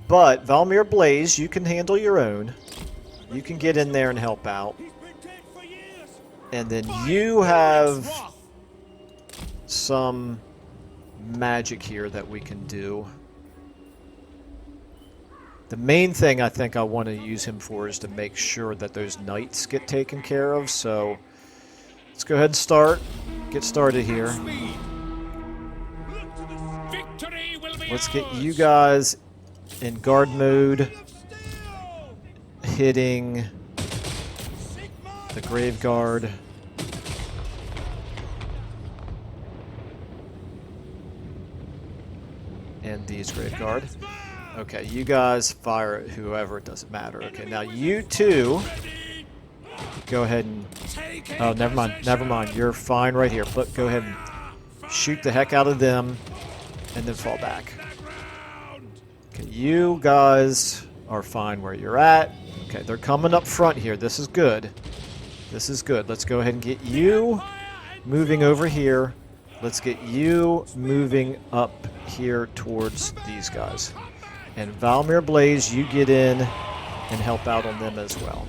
but Valmir Blaze, you can handle your own. You can get in there and help out. And then you have some magic here that we can do. The main thing I think I want to use him for is to make sure that those knights get taken care of, so let's go ahead and get started here. Let's get you guys in guard mode, hitting the Grave Guard. And these Grave Guard. Okay, you guys fire at whoever, it doesn't matter. Okay, now you two go ahead and... Oh, never mind. You're fine right here. But go ahead and shoot the heck out of them and then fall back. Okay, you guys are fine where you're at. Okay, they're coming up front here. This is good. This is good. Let's go ahead and get you moving over here. Let's get you moving up here towards these guys. And Valmir Blaze, you get in and help out on them as well.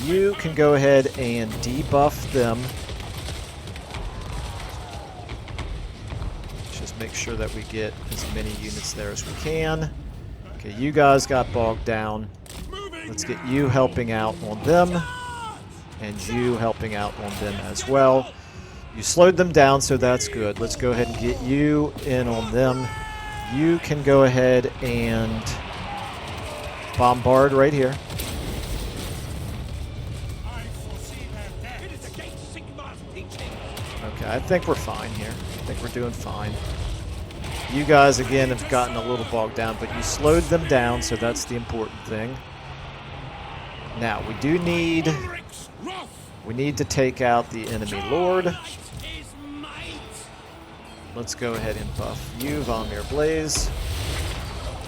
you can go ahead and debuff them. Just make sure that we get as many units there as we can. Okay, you guys got bogged down. Let's get you helping out on them, and you helping out on them as well. You slowed them down, so that's good. Let's go ahead and get you in on them. You can go ahead and bombard right here. Okay, I think we're fine here. I think we're doing fine. You guys, again, have gotten a little bogged down, but you slowed them down, so that's the important thing. Now, we need to take out the enemy lord. Let's go ahead and buff you, Valmir Blaze.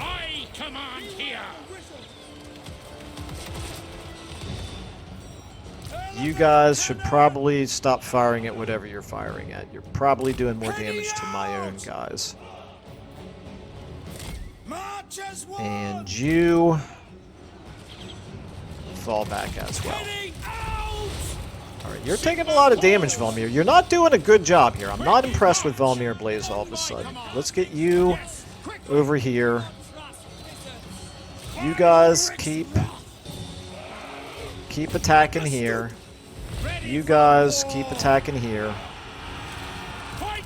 I command here. You guys should probably stop firing at whatever you're firing at. You're probably doing more damage to my own guys. And you fall back as well. Alright, you're taking a lot of damage, Valmir. You're not doing a good job here. I'm not impressed with Valmir Blaze all of a sudden. Let's get you over here. You guys keep attacking here. You guys keep attacking here.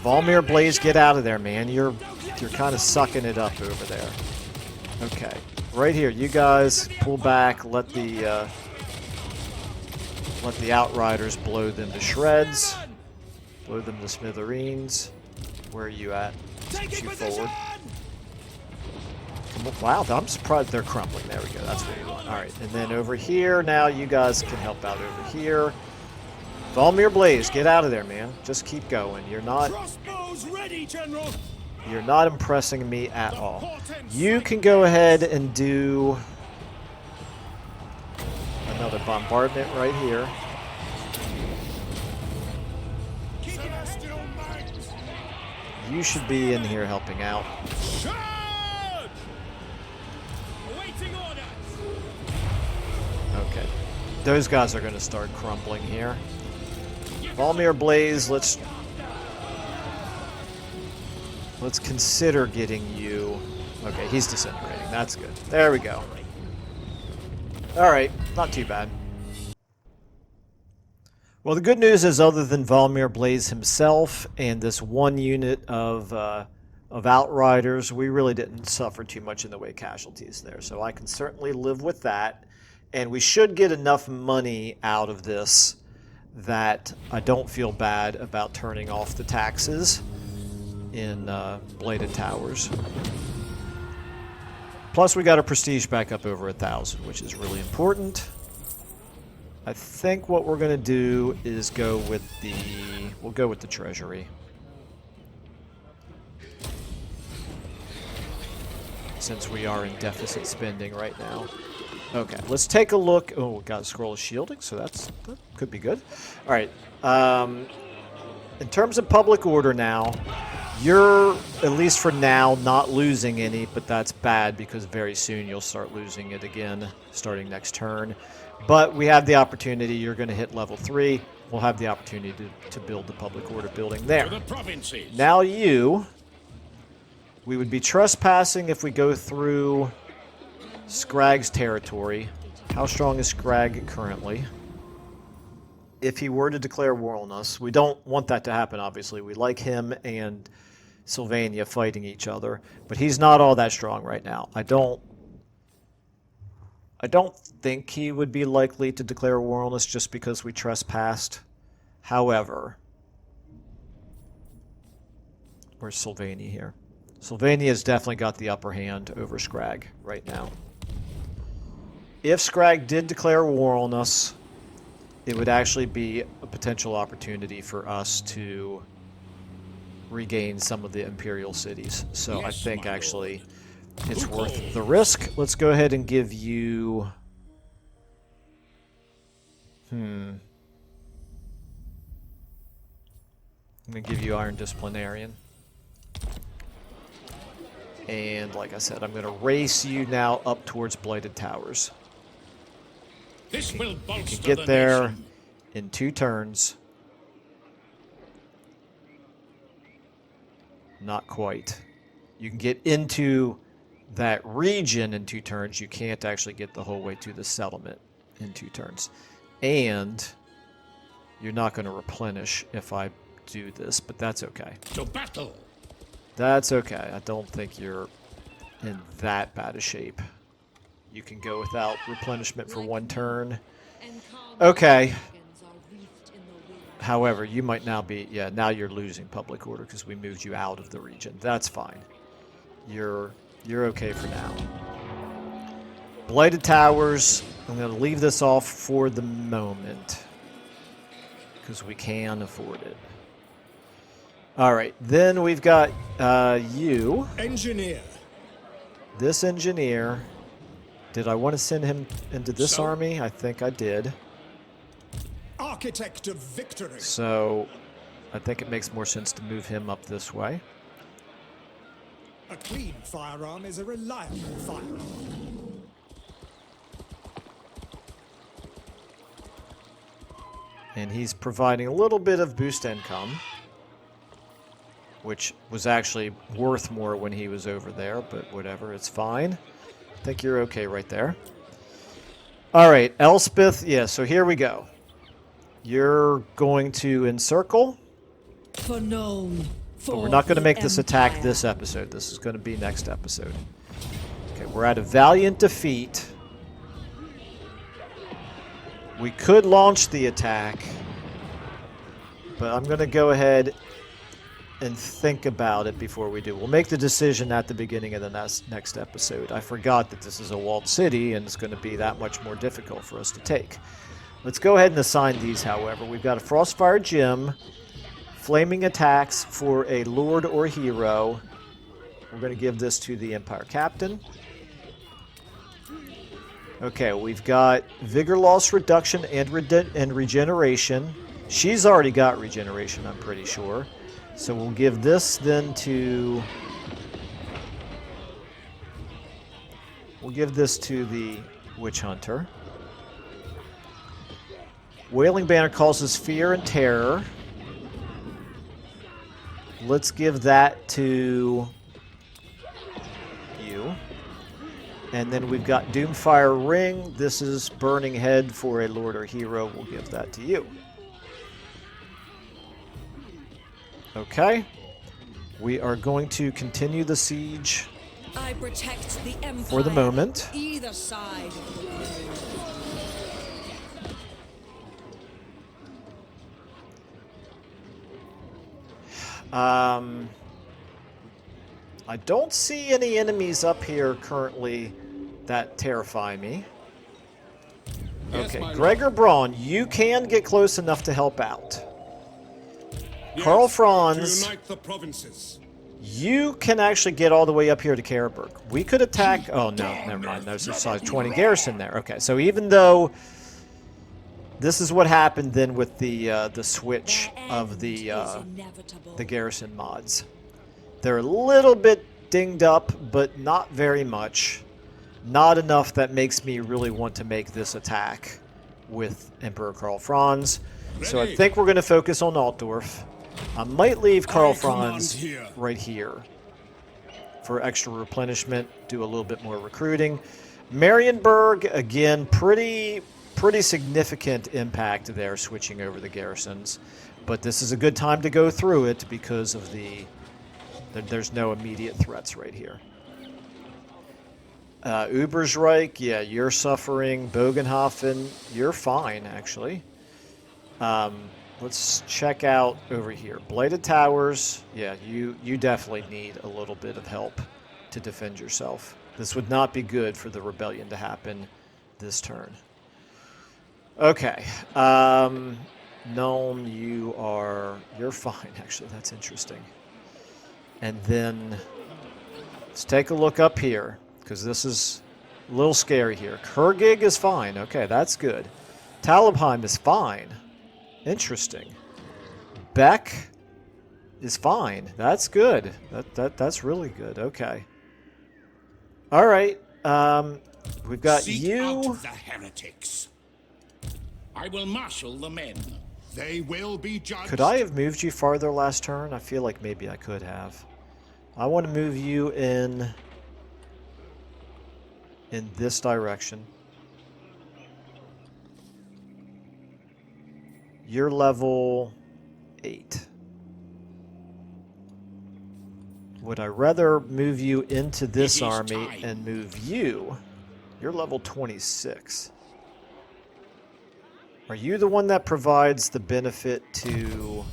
Valmir Blaze, get out of there, man. You're kind of sucking it up over there. Okay, right here. You guys pull back. Let the Outriders blow them to shreds. Blow them to smithereens. Where are you at? Let's get you forward. Wow, I'm surprised they're crumbling. There we go. That's what we want. All right, and then over here, now you guys can help out over here. Valmir Blaze, get out of there, man. Just keep going. You're not impressing me at all. You can go ahead and do another bombardment right here. You should be in here helping out. Okay. Those guys are going to start crumbling here. Valmir Blaze, let's consider getting you. Okay, he's disintegrating. That's good. There we go. Alright, not too bad. Well, the good news is, other than Valmir Blaze himself and this one unit of Outriders, we really didn't suffer too much in the way of casualties there. So I can certainly live with that. And we should get enough money out of this that I don't feel bad about turning off the taxes in Bladed Towers. Plus, we got our prestige back up over 1,000, which is really important. I think what we're going to do is we'll go with the treasury. Since we are in deficit spending right now. Okay, let's take a look. Oh, we got a scroll of shielding, so that could be good. All right. In terms of public order now, you're, at least for now, not losing any, but that's bad because very soon you'll start losing it again, starting next turn. But we have the opportunity. You're going to hit level 3. We'll have the opportunity to build the public order building there. Now we would be trespassing if we go through Scragg's territory. How strong is Scragg currently? If he were to declare war on us, we don't want that to happen, obviously. We like him and Sylvania fighting each other, but he's not all that strong right now. I don't think he would be likely to declare war on us just because we trespassed. However, where's Sylvania here? Sylvania's definitely got the upper hand over Scragg right now. If Scragg did declare war on us, it would actually be a potential opportunity for us to regain some of the Imperial cities. So I think actually it's worth the risk. Let's go ahead and give you... I'm going to give you Iron Disciplinarian. And like I said, I'm going to race you now up towards Blighted Towers. This will You bolster can get the there nation. in 2 turns. Not quite. You can get into that region in 2 turns. You can't actually get the whole way to the settlement in 2 turns. And you're not going to replenish if I do this, but that's okay. To battle. That's okay. I don't think you're in that bad a shape. You can go without replenishment for 1 turn. Okay. However, you might now be... Yeah, now you're losing public order because we moved you out of the region. That's fine. You're okay for now. Blighted Towers. I'm going to leave this off for the moment because we can afford it. All right. Then we've got you. Engineer. This engineer. Did I want to send him into this So? army? I think I did. Architect of victory. So I think it makes more sense to move him up this way. A clean firearm is a reliable firearm. And he's providing a little bit of boost income, which was actually worth more when he was over there, but whatever, it's fine. I think you're okay right there. All right, Elspeth. Yeah, so here we go. You're going to encircle. For Nome. But we're not going to make this attack this episode. This is going to be next episode. Okay, we're at a valiant defeat. We could launch the attack, but I'm going to go ahead and think about it before we do. We'll make the decision at the beginning of the next episode. I forgot that this is a walled city, and it's going to be that much more difficult for us to take. Let's go ahead and assign these, however. We've got a Frostfire Gem, flaming attacks for a Lord or Hero. We're going to give this to the Empire Captain. Okay, we've got Vigor Loss Reduction and Regeneration. She's already got Regeneration, I'm pretty sure. So we'll give this then to... We'll give this to the Witch Hunter. Wailing Banner causes fear and terror. Let's give that to you. And then we've got Doomfire Ring. This is Burning Head for a Lord or Hero. We'll give that to you. Okay. We are going to continue the siege I protect the Empire. for the moment. Either side. I don't see any enemies up here currently that terrify me. Yes, Okay, my Gregor lord. Braun, you can get close enough to help out. Yes, Karl to Franz, unite the provinces. you can actually get all the way up here to Karaberg. We could attack... Oh, no, never mind. There's a size 20 garrison there. Okay, so even though... This is what happened then with the switch of the garrison mods. They're a little bit dinged up, but not very much. Not enough that makes me really want to make this attack with Emperor Karl Franz. So I Ready. think we're going to focus on Altdorf. I might leave Karl I command Franz here. right here for extra replenishment, do a little bit more recruiting. Marienburg, again, pretty significant impact there, switching over the garrisons. But this is a good time to go through it because of there's no immediate threats right here. Ubersreich, yeah, you're suffering. Bogenhofen, you're fine, actually. Let's check out over here. Blighted Towers, yeah, you definitely need a little bit of help to defend yourself. This would not be good for the rebellion to happen this turn. Okay. Nuln, you're fine, actually. That's interesting. And then let's take a look up here, because this is a little scary here. Kurgig is fine. Okay, that's good. Talabheim is fine. Interesting. Beck is fine. That's good. That's really good. Okay. All right. We've got Seek you. out the heretics. I will marshal the men. They will be judged. Could I have moved you farther last turn? I feel like maybe I could have. I want to move you in this direction. You're level 8. Would I rather move you into this army and move you? You're level 26. Are you the one that provides the benefit to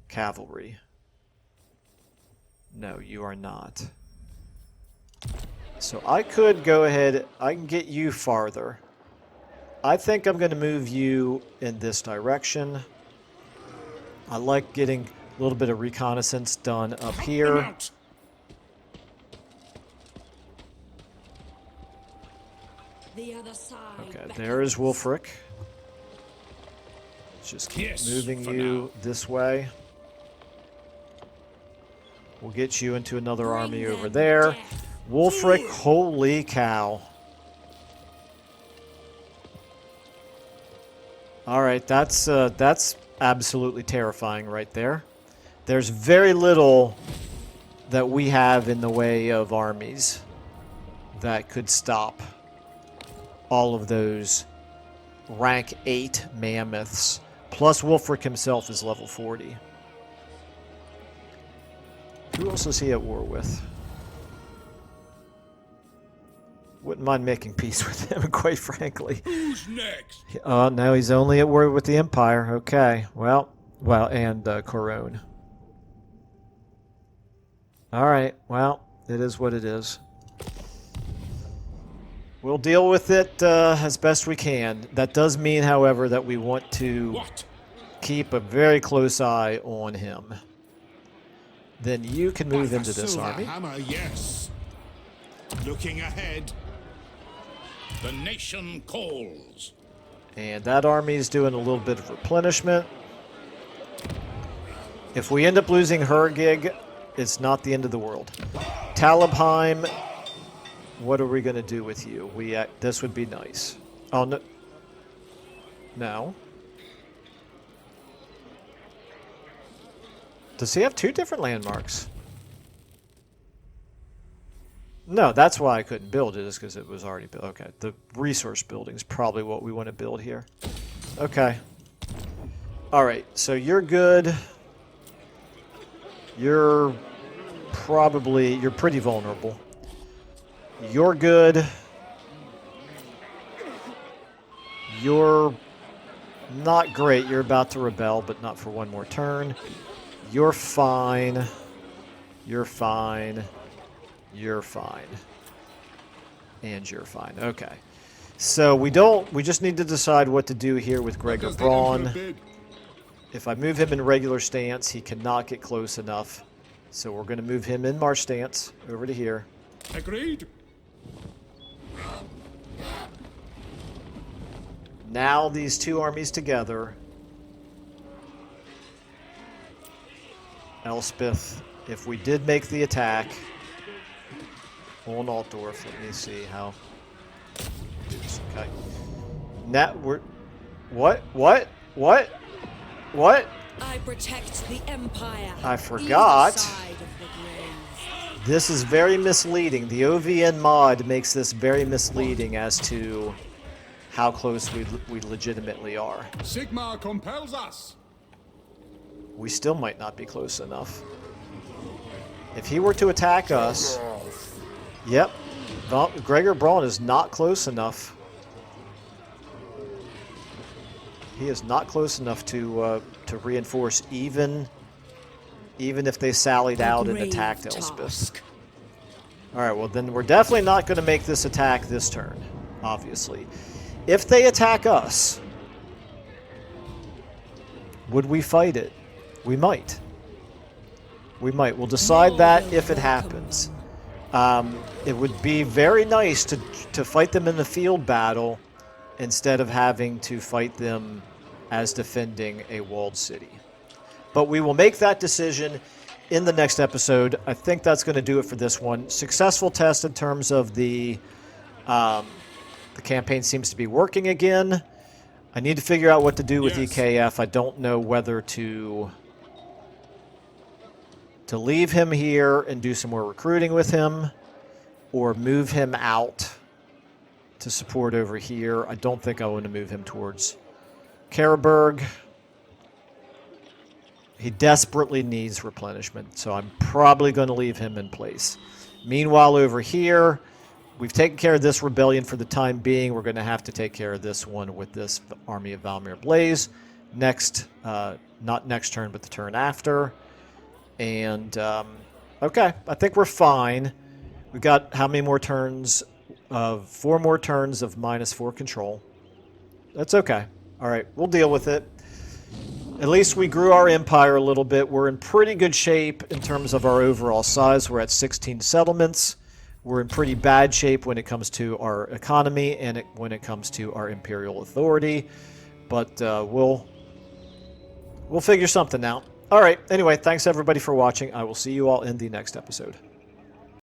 cavalry? No, you are not. So I could go ahead, I can get you farther. I think I'm going to move you in this direction. I like getting a little bit of reconnaissance done up here. The other side. Okay, there is Wulfric. Just keep moving you this way. We'll get you into another army over there. Wulfric, holy cow. All right, that's absolutely terrifying right there. There's very little that we have in the way of armies that could stop all of those rank 8 mammoths. Plus Wulfric himself is level 40. Who else is he at war with? Wouldn't mind making peace with him, quite frankly. Who's next? Oh, no, he's only at war with the Empire. Okay, well, and Corone. All right, well, it is what it is. We'll deal with it as best we can. That does mean, however, that we want to keep a very close eye on him. Then you can move into this army. Hammer, yes. Looking ahead. The nation calls. And that army is doing a little bit of replenishment. If we end up losing Hergig, it's not the end of the world. Talabheim, what are we going to do with you? This would be nice. Oh, no. No. Does he have 2 different landmarks? No, that's why I couldn't build it, is because it was already built. Okay, the resource building is probably what we want to build here. Okay. Alright, so you're good. You're pretty vulnerable. You're good. You're not great. You're about to rebel, but not for one more turn. You're fine. You're fine. You're fine. And you're fine. Okay. So we just need to decide what to do here with Gregor Braun. If I move him in regular stance, he cannot get close enough. So we're going to move him in march stance over to here. Agreed. Now these 2 armies together. Elspeth, if we did make the attack on Altdorf, let me see how. Okay. Now we're. What? I protect the Empire. I forgot. Either side of the grave. This is very misleading. The OvN mod makes this very misleading as to how close we legitimately are. Sigmar compels us. We still might not be close enough. If he were to attack us... Yep. Gregor Braun is not close enough. He is not close enough to reinforce, even if they sallied out and attacked Elspeth. Alright, well then we're definitely not going to make this attack this turn, obviously. If they attack us, would we fight it? We might. We might. We'll decide that if it happens. It would be very nice to fight them in the field battle instead of having to fight them as defending a walled city. But we will make that decision in the next episode. I think that's going to do it for this one. Successful test in terms of the The campaign seems to be working again. I need to figure out what to do with Yes. EKF. I don't know whether to leave him here and do some more recruiting with him, or move him out to support over here. I don't think I want to move him towards Karaberg. He desperately needs replenishment, so I'm probably going to leave him in place. Meanwhile, over here, we've taken care of this rebellion for the time being. We're going to have to take care of this one with this army of Valmir Blaze next, not next turn, but the turn after. And, okay, I think we're fine. We've got how many more turns? 4 more turns of -4 control. That's okay. All right, we'll deal with it. At least we grew our empire a little bit. We're in pretty good shape in terms of our overall size. We're at 16 settlements. We're in pretty bad shape when it comes to our economy and when it comes to our imperial authority. But we'll figure something out. All right. Anyway, thanks everybody for watching. I will see you all in the next episode.